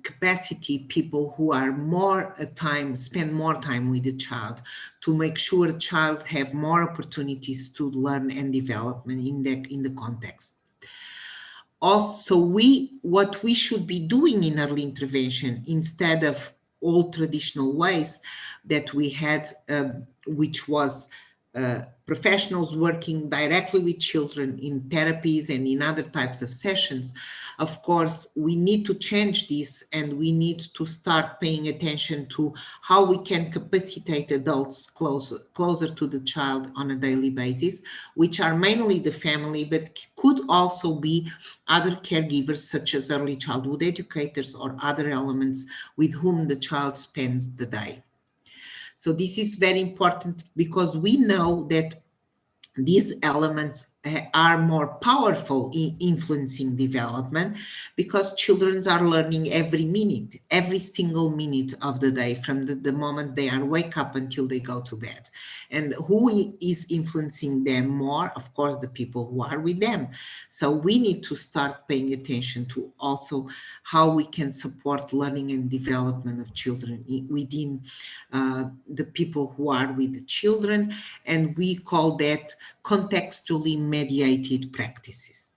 capacity people who are spend more time with the child to make sure the child have more opportunities to learn and development in the context. Also, what we should be doing in early intervention instead of all traditional ways that we had, which was professionals working directly with children in therapies and in other types of sessions. Of course, we need to change this, and we need to start paying attention to how we can capacitate adults closer to the child on a daily basis, which are mainly the family, but could also be other caregivers such as early childhood educators or other elements with whom the child spends the day. So this is very important because we know that these elements are more powerful in influencing development because children are learning every single minute of the day, from the moment they are wake up until they go to bed. And who is influencing them more? Of course, the people who are with them. So we need to start paying attention to also how we can support learning and development of children within the people who are with the children. And we call that contextually mediated practices.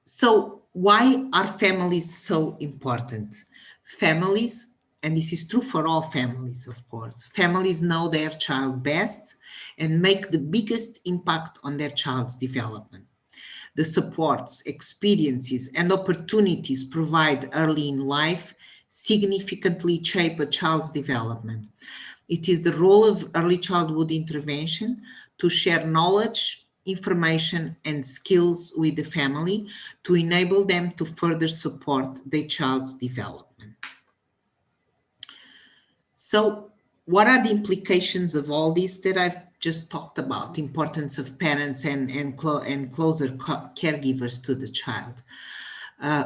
So why are families so important? Families and this is true for all families, of course, families know their child best and make the biggest impact on their child's development. The supports, experiences, and opportunities provided early in life significantly shape a child's development. It is the role of early childhood intervention to share knowledge, information, and skills with the family to enable them to further support their child's development. So what are the implications of all this that I've just talked about? Importance of parents and closer caregivers to the child.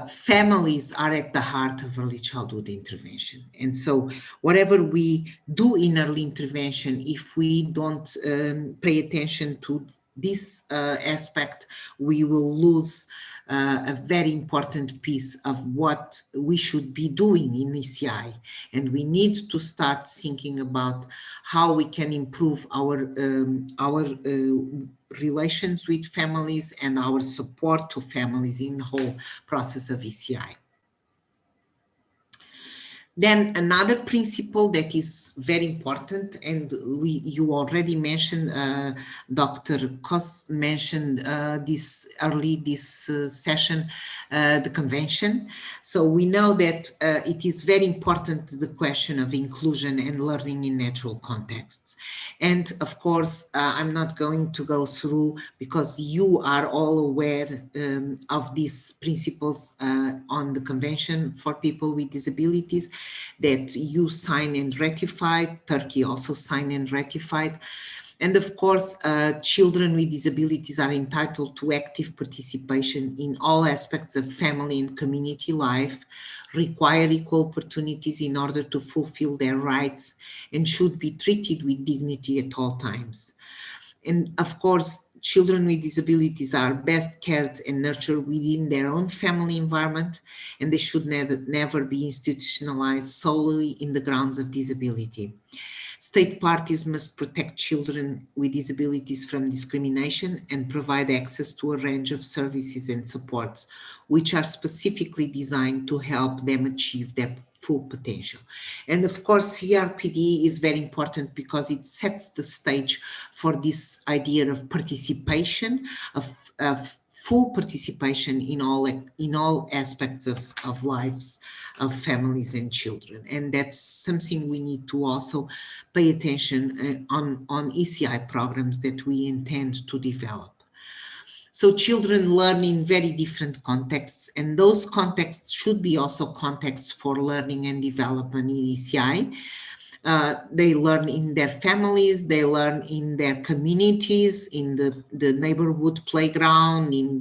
Families are at the heart of early childhood intervention. And so whatever we do in early intervention, if we don't pay attention to this aspect, we will lose a very important piece of what we should be doing in ECI. And we need to start thinking about how we can improve our relations with families and our support to families in the whole process of ECI. Then another principle that is very important, and you already mentioned, Dr. Kos mentioned this session, the convention. So we know that it is very important, the question of inclusion and learning in natural contexts. And of course, I'm not going to go through, because you are all aware of these principles on the Convention for People with Disabilities that you signed and ratified. Turkey also signed and ratified. And of course, children with disabilities are entitled to active participation in all aspects of family and community life, require equal opportunities in order to fulfill their rights, and should be treated with dignity at all times. And of course, children with disabilities are best cared and nurtured within their own family environment, and they should never be institutionalized solely in the grounds of disability. State parties must protect children with disabilities from discrimination and provide access to a range of services and supports which are specifically designed to help them achieve their full potential. And of course, CRPD is very important because it sets the stage for this idea of participation, of full participation in all aspects of lives of families and children. And that's something we need to also pay attention on ECI programs that we intend to develop. So children learn in very different contexts, and those contexts should be also contexts for learning and development in ECI. They learn in their families, they learn in their communities, in the neighborhood playground, in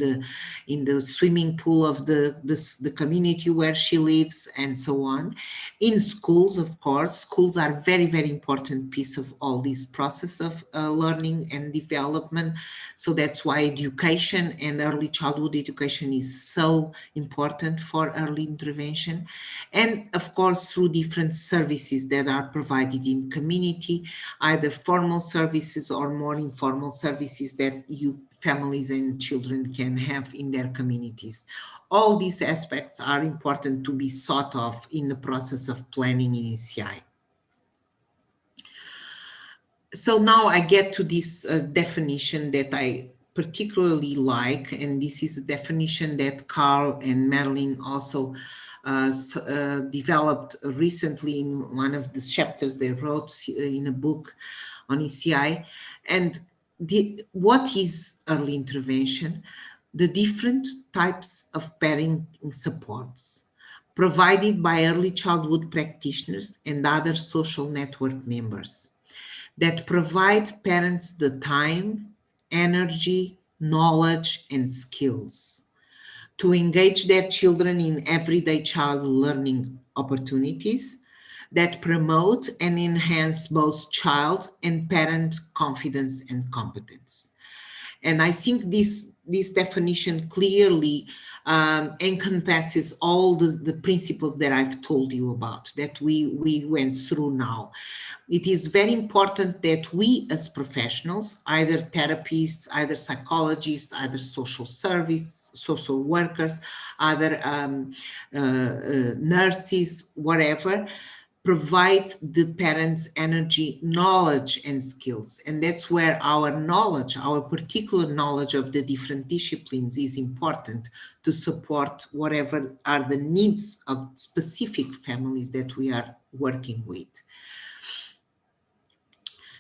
the swimming pool of the community where she lives, and so on. In schools, of course, schools are very, very important piece of all this process of learning and development. So that's why education and early childhood education is so important for early intervention. And of course, through different services that are provided in community, either formal services or more informal services that families and children can have in their communities. All these aspects are important to be thought of in the process of planning in ECI. So now I get to this definition that I particularly like, and this is a definition that Carl and Marilyn also developed recently in one of the chapters they wrote in a book on ECI. And what is early intervention? The different types of parenting supports provided by early childhood practitioners and other social network members that provide parents the time, energy, knowledge, and skills to engage their children in everyday child learning opportunities that promote and enhance both child and parent confidence and competence. And I think this definition clearly encompasses all the principles that I've told you about, that we went through now. It is very important that we as professionals, either therapists, either psychologists, either social workers, either nurses, whatever, provide the parents energy, knowledge, and skills. And that's where our knowledge, our particular knowledge of the different disciplines is important to support whatever are the needs of specific families that we are working with.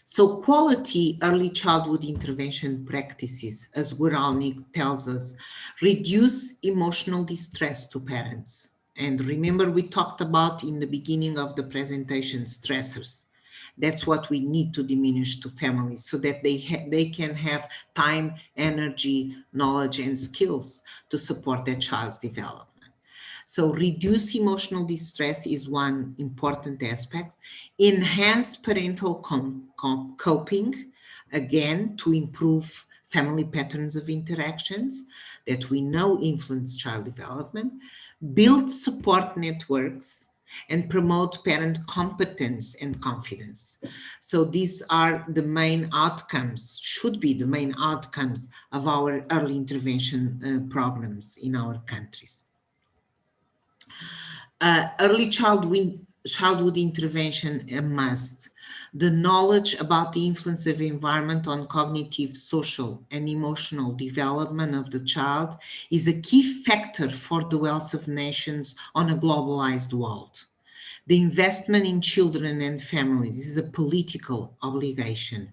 So quality early childhood intervention practices, as Guralnik tells us, reduce emotional distress to parents. And remember, we talked about in the beginning of the presentation, stressors. That's what we need to diminish to families so that they can have time, energy, knowledge, and skills to support their child's development. So reduce emotional distress is one important aspect. Enhance parental coping, again, to improve family patterns of interactions that we know influence child development. Build support networks and promote parent competence and confidence. So these are the main outcomes, should be the main outcomes of our early intervention programs in our countries. Early childhood intervention a must. The knowledge about the influence of environment on cognitive, social, and emotional development of the child is a key factor for the wealth of nations on a globalized world. The investment in children and families is a political obligation,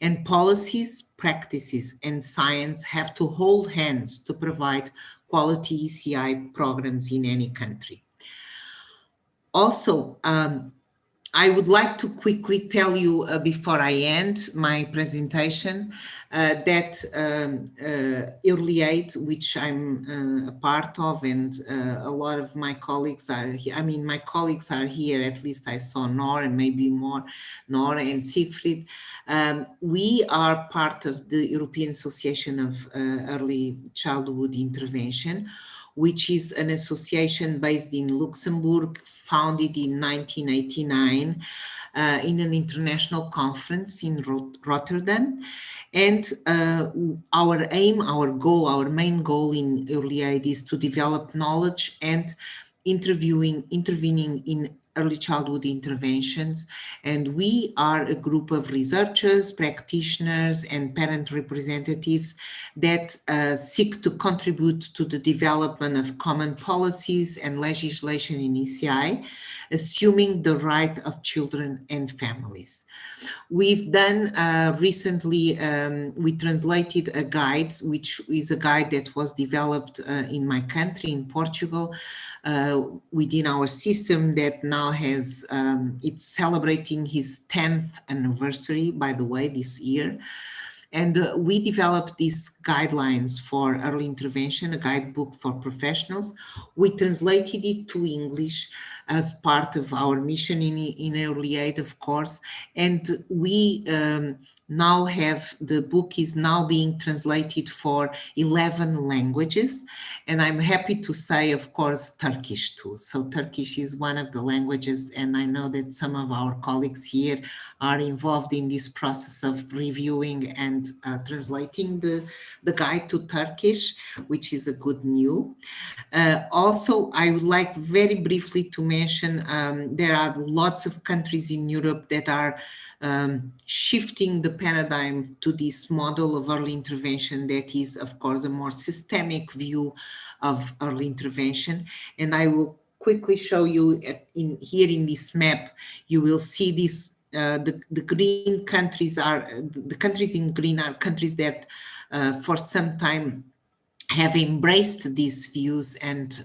and policies, practices, and science have to hold hands to provide quality ECI programs in any country. Also, I would like to quickly tell you before I end my presentation that Early Aid, which I'm a part of, and a lot of my colleagues are here. I mean, my colleagues are here, at least I saw Nora and maybe more, Nora and Siegfried. We are part of the European Association of Early Childhood Intervention, which is an association based in Luxembourg, founded in 1989 in an international conference in Rotterdam. And our aim, our goal, our main goal in Early Aid is to develop knowledge and intervening in early childhood interventions. And we are a group of researchers, practitioners, and parent representatives that seek to contribute to the development of common policies and legislation in ECI, assuming the right of children and families. We've done recently, we translated a guide, which is a guide that was developed in my country, in Portugal, within our system that now has, it's celebrating his 10th anniversary, by the way, this year. And we developed these guidelines for early intervention, a guidebook for professionals. We translated it to English as part of our mission in Early Aid, of course. And we now have, the book is now being translated for 11 languages. And I'm happy to say, of course, Turkish too. So Turkish is one of the languages, and I know that some of our colleagues here are involved in this process of reviewing and translating the guide to Turkish, which is a good news. Also, I would like very briefly to mention there are lots of countries in Europe that are shifting the paradigm to this model of early intervention that is, of course, a more systemic view of early intervention. And I will quickly show you here in this map, you will see this, the green countries are, the countries in green are countries that for some time have embraced these views and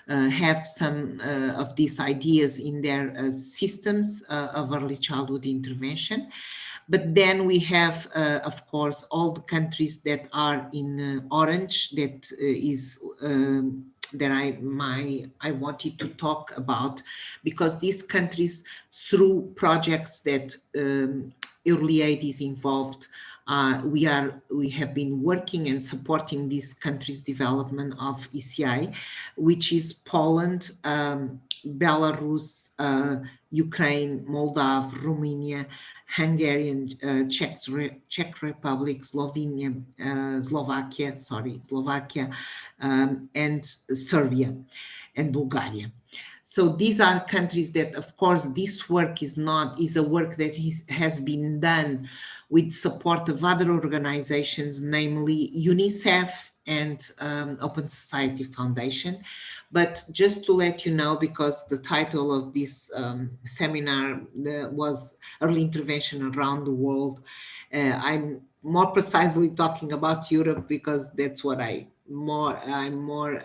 have some of these ideas in their systems of early childhood intervention. But then we have, of course, all the countries that are in orange, that is that I wanted to talk about, because these countries, through projects that Early Aid is involved, We have been working and supporting these countries' development of ECI, which is Poland, Belarus, Ukraine, Moldova, Romania, Hungary, and Czech Republic, Slovenia, Slovakia, and Serbia and Bulgaria. So these are countries that, of course, this work is a work that has been done with support of other organizations, namely UNICEF and Open Society Foundation. But just to let you know, because the title of this seminar was Early Intervention Around the World, I'm more precisely talking about Europe because that's what I'm more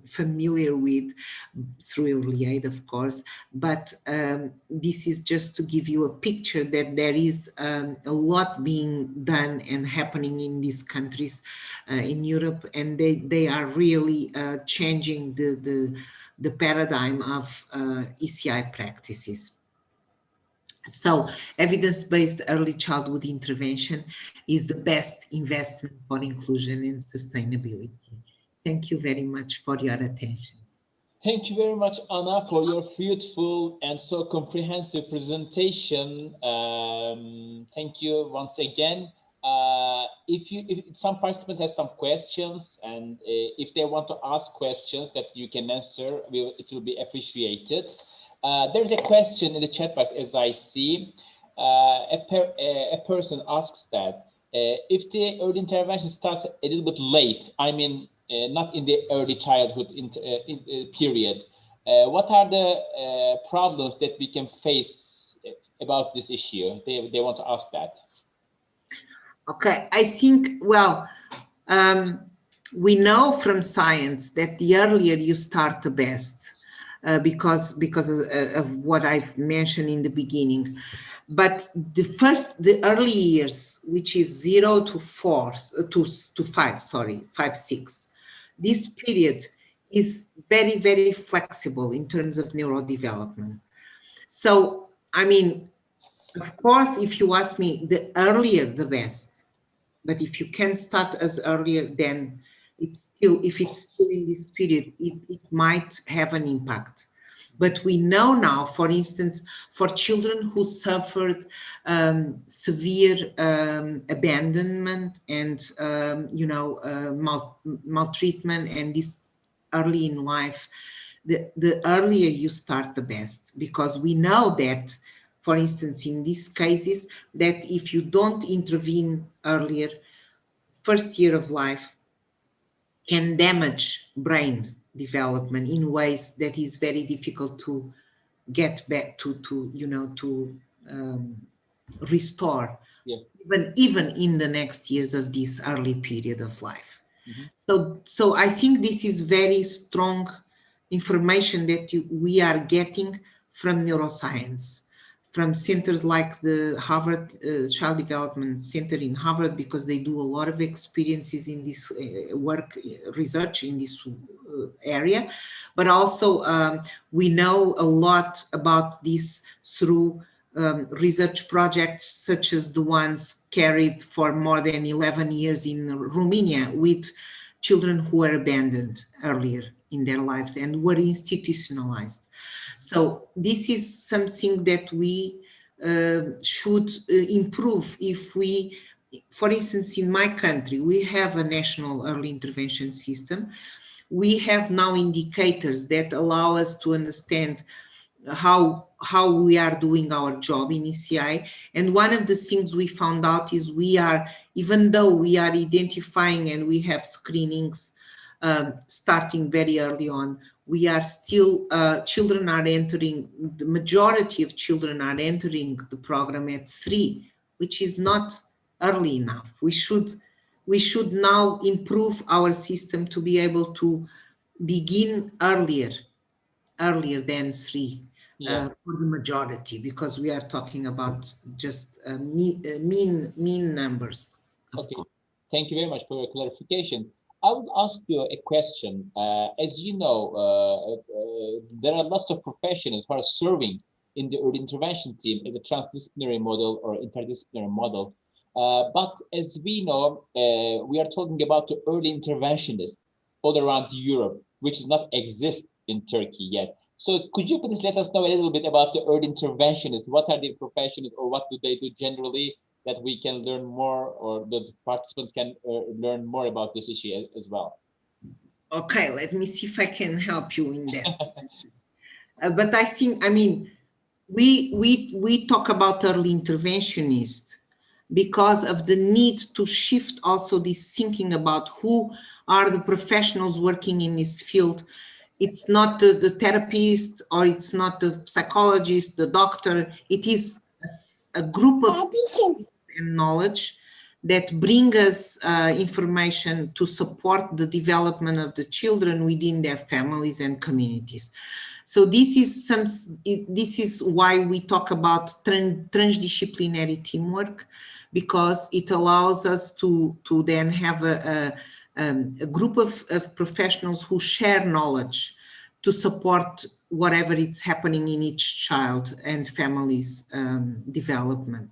familiar with through early aid, of course. But this is just to give you a picture that there is a lot being done and happening in these countries in Europe, and they are really changing the paradigm of ECI practices. So evidence-based early childhood intervention is the best investment for inclusion and sustainability. Thank you very much for your attention. Thank you very much, Anna, for your beautiful and so comprehensive presentation. Thank you once again. If some participant has some questions, and if they want to ask questions that you can answer, it will be appreciated. There's a question in the chat box, as I see. A person asks that if the early intervention starts a little bit late, I mean, not in the early childhood period, what are the problems that we can face about this issue? They want to ask that. Okay, I think, well, we know from science that the earlier you start, the best. Because of what I've mentioned in the beginning. But the early years, which is 0 to 5, 6, this period is very, very flexible in terms of neurodevelopment. So, I mean, of course, if you ask me, the earlier, the best. But if you can start as earlier, then if it's still in this period, it might have an impact. But we know now, for instance, for children who suffered severe abandonment and maltreatment, and this early in life, the earlier you start, the best, because we know that, for instance, in these cases, that if you don't intervene earlier, first year of life can damage brain development in ways that is very difficult to get back to restore, yeah. even in the next years of this early period of life. Mm-hmm. So I think this is very strong information that we are getting from neuroscience, from centers like the Harvard Child Development Center in Harvard, because they do a lot of experiences in this research in this area. But also we know a lot about this through research projects such as the ones carried for more than 11 years in Romania with children who were abandoned earlier in their lives and were institutionalized. So this is something that we should improve if we, for instance, in my country, we have a national early intervention system. We have now indicators that allow us to understand how we are doing our job in ECI. And one of the things we found out is even though we are identifying and we have screenings starting very early on, we are still, children are entering, the majority of children are entering the program at 3, which is not early enough. We should now improve our system to be able to begin earlier than 3. Yeah. For the majority, because we are talking about just mean numbers. Okay, thank you very much for your clarification. I would ask you a question. As you know, there are lots of professionals who are serving in the early intervention team as a transdisciplinary model or interdisciplinary model. But as we know, we are talking about the early interventionists all around Europe, which does not exist in Turkey yet. So could you please let us know a little bit about the early interventionists? What are the professions, or what do they do generally, that we can learn more, or the participants can learn more about this issue as well? Okay, let me see if I can help you in that. But I think, I mean, we talk about early interventionists because of the need to shift also this thinking about who are the professionals working in this field. It's not the therapist, or it's not the psychologist, the doctor. It is a group of and knowledge that bring us information to support the development of the children within their families and communities. So this is why we talk about transdisciplinary teamwork, because it allows us to then have a group of professionals who share knowledge to support whatever is happening in each child and family's development.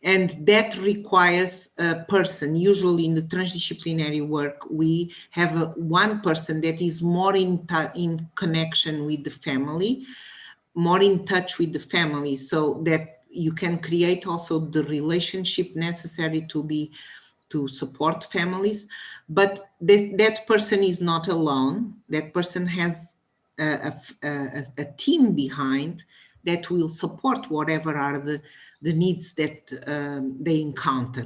And that requires a person. Usually in the transdisciplinary work, we have one person that is more in connection with the family, more in touch with the family, so that you can create also the relationship necessary to support families. But that person is not alone. That person has a team behind that will support whatever are the needs that they encounter.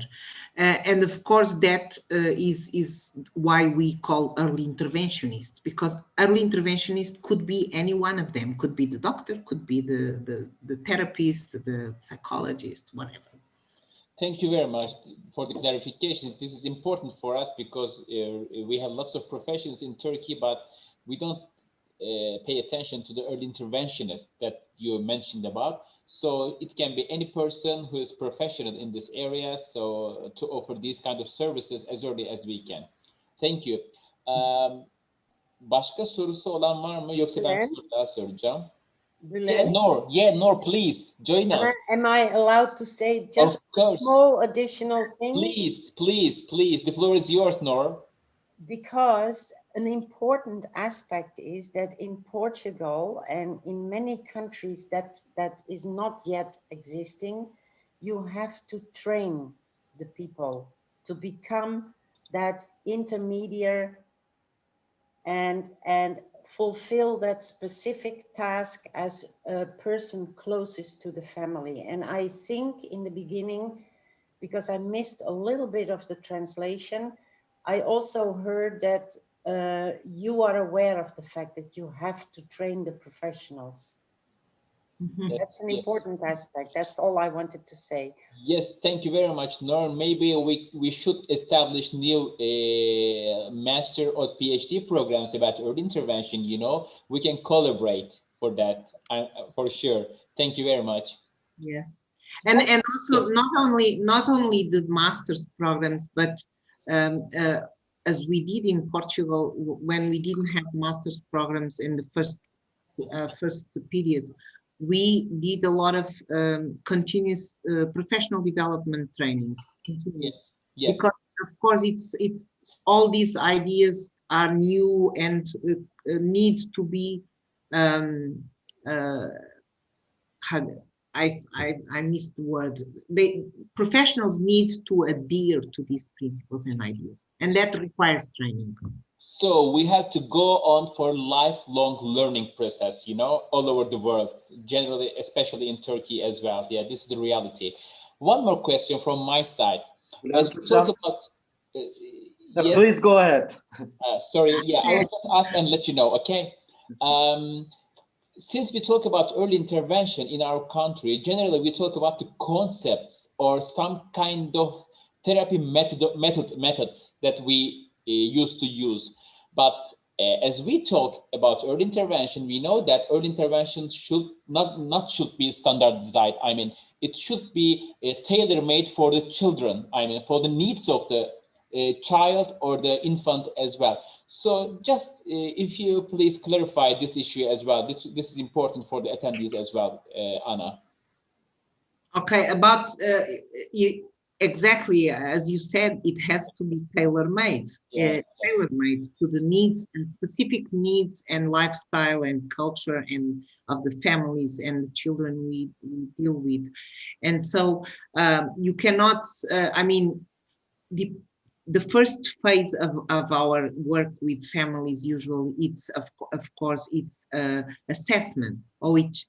And of course, that is why we call early interventionist, because early interventionist could be any one of them, could be the doctor, could be the therapist, the psychologist, whatever. Thank you very much for the clarification. This is important for us because we have lots of professions in Turkey, but we don't pay attention to the early interventionist that you mentioned about. So it can be any person who is professional in this area, so to offer these kind of services as early as we can. Thank you. Başka sorusu olan var mı? Yoksa ben bir soru daha soracağım. Yeah, Noor, please join us. Am I allowed to say just a small additional thing? Please. The floor is yours, Noor. Because an important aspect is that in Portugal and in many countries that is not yet existing, you have to train the people to become that intermediary and fulfill that specific task as a person closest to the family. And I think in the beginning, because I missed a little bit of the translation, I also heard that you are aware of the fact that you have to train the professionals. Mm-hmm. That's an important aspect. That's all I wanted to say. Yes, thank you very much, Noor. Maybe we should establish new master or PhD programs about early intervention. You know, we can collaborate for that, for sure. Thank you very much. Yes, and also not only the master's programs, but as we did in Portugal when we didn't have master's programs in the first period, we did a lot of continuous professional development trainings. Yes. Yeah. Because of course it's all these ideas are new and need to be I missed the word. Professionals need to adhere to these principles and ideas, and that requires training. So we have to go on for lifelong learning process, you know, all over the world, generally, especially in Turkey as well. Yeah, this is the reality. One more question from my side. As we talk about, yes? Please go ahead. Sorry, yeah, I will just ask and let you know, okay? Since we talk about early intervention in our country, generally we talk about the concepts or some kind of therapy methods that we used to use. But as we talk about early intervention, we know that early intervention should not be standardized. I mean, it should be tailor-made for the children. I mean, for the needs of the child or the infant as well. So just if you please clarify this issue as well. This is important for the attendees as well, Anna. Okay, about exactly, as you said, it has to be tailor-made, tailor-made to the needs and specific needs and lifestyle and culture and of the families and the children we deal with. And so you cannot, I mean, the first phase of our work with families usually it's of course it's assessment, or which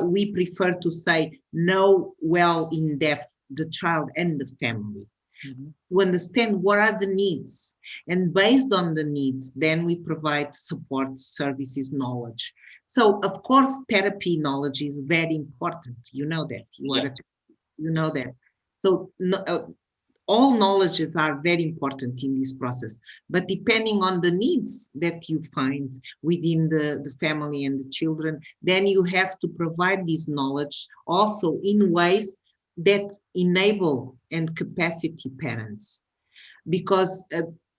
we prefer to say know well in depth the child and the family, to understand what are the needs, and based on the needs then we provide support services, knowledge. So of course therapy knowledge is very important, you know that, you know that. So all knowledges are very important in this process, but depending on the needs that you find within the family and the children, then you have to provide this knowledge also in ways that enable and capacity parents. Because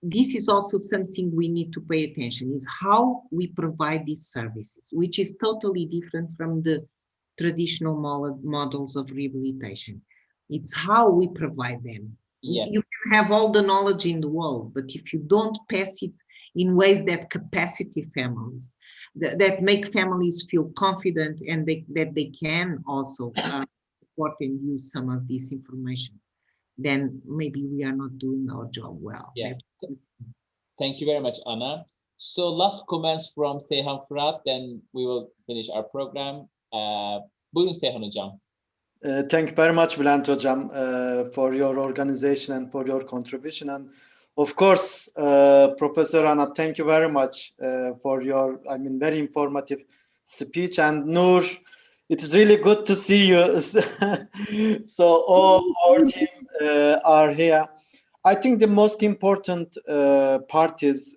this is also something we need to pay attention, is how we provide these services, which is totally different from the traditional models of rehabilitation. It's how we provide them. Yeah. You can have all the knowledge in the world, but if you don't pass it in ways that capacity families, that make families feel confident and that they can also support and use some of this information, then maybe we are not doing our job well. Yeah. Thank you very much, Anna. So last comments from Seyhan Fırat, then we will finish our program. Buyurun Seyhan Hocam. Thank you very much, Bülent Hocam, for your organization and for your contribution. And of course, Professor Anna, thank you very much for your, very informative speech. And Nur, it is really good to see you. So all our team are here. I think the most important part is,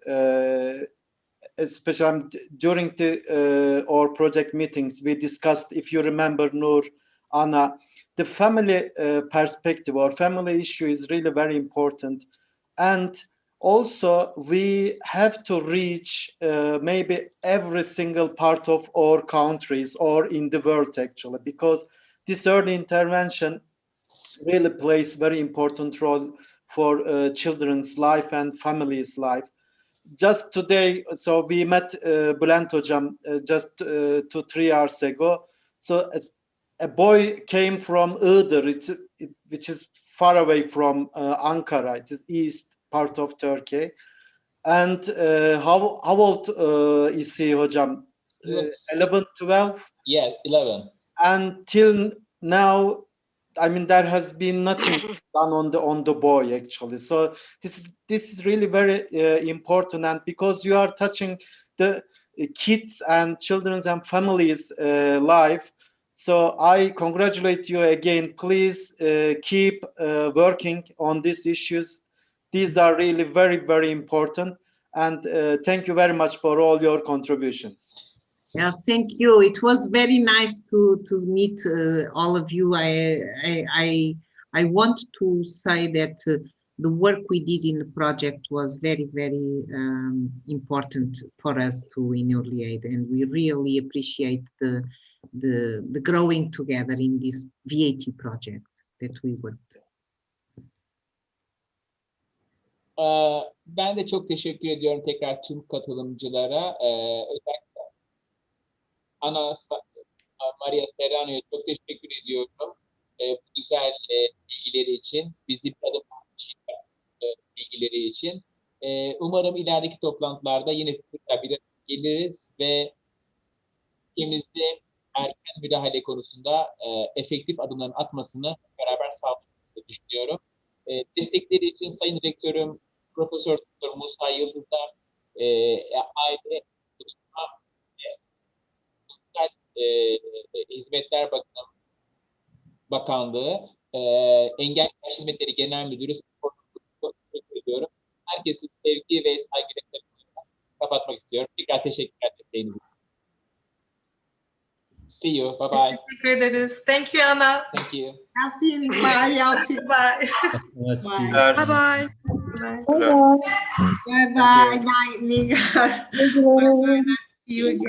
especially during our project meetings, we discussed, if you remember, Nur, Anna, the family perspective or family issue is really very important. And also we have to reach maybe every single part of our countries or in the world actually, because this early intervention really plays very important role for children's life and family's life. Just today, so we met Bülent Hocam just 2-3 hours ago. So a boy came from Iğdır, which is far away from Ankara. It is east part of Turkey. And how old is he, Hocam? 11, 12? Yeah, 11. And till now, there has been nothing done on the boy actually. So this is really very important, and because you are touching the kids and children's and families' life. So I congratulate you again. Please keep working on these issues. These are really very, very important. And thank you very much for all your contributions. Yeah, thank you. It was very nice to meet all of you. I want to say that the work we did in the project was very, very important for us to in Early Aid, and we really appreciate the growing together in this VAT project that we worked. Ben de çok teşekkür ediyorum tekrar tüm katılımcılara. Özellikle Ana Maria Serrano'ya çok teşekkür ediyorum. Bu güzel bilgileri için, bizi bir adım bilgileri için. Umarım ilerideki toplantılarda yine geliriz ve ülkemizde erken müdahale konusunda efektif adımların atmasını beraber sağlayacağımızı düşünüyorum. Destekleri için Sayın Rektörüm Profesör Musa Yıldız'ın Aile, Çalışma, Sosyal Hizmetler Bakanlığı, Engel Hizmetleri Genel Müdürü çok teşekkür ediyorum. Herkesi sevgi ve saygıyla kapatmak istiyorum. Tekrar teşekkürler desteğiniz için. See you. Bye bye. Teşekkür ederiz. Thank you, Anna. Thank you. Yasin, bye, Yasin. Bye. Bye. Bye. Bye bye. Bye bye. Nigar. See you again.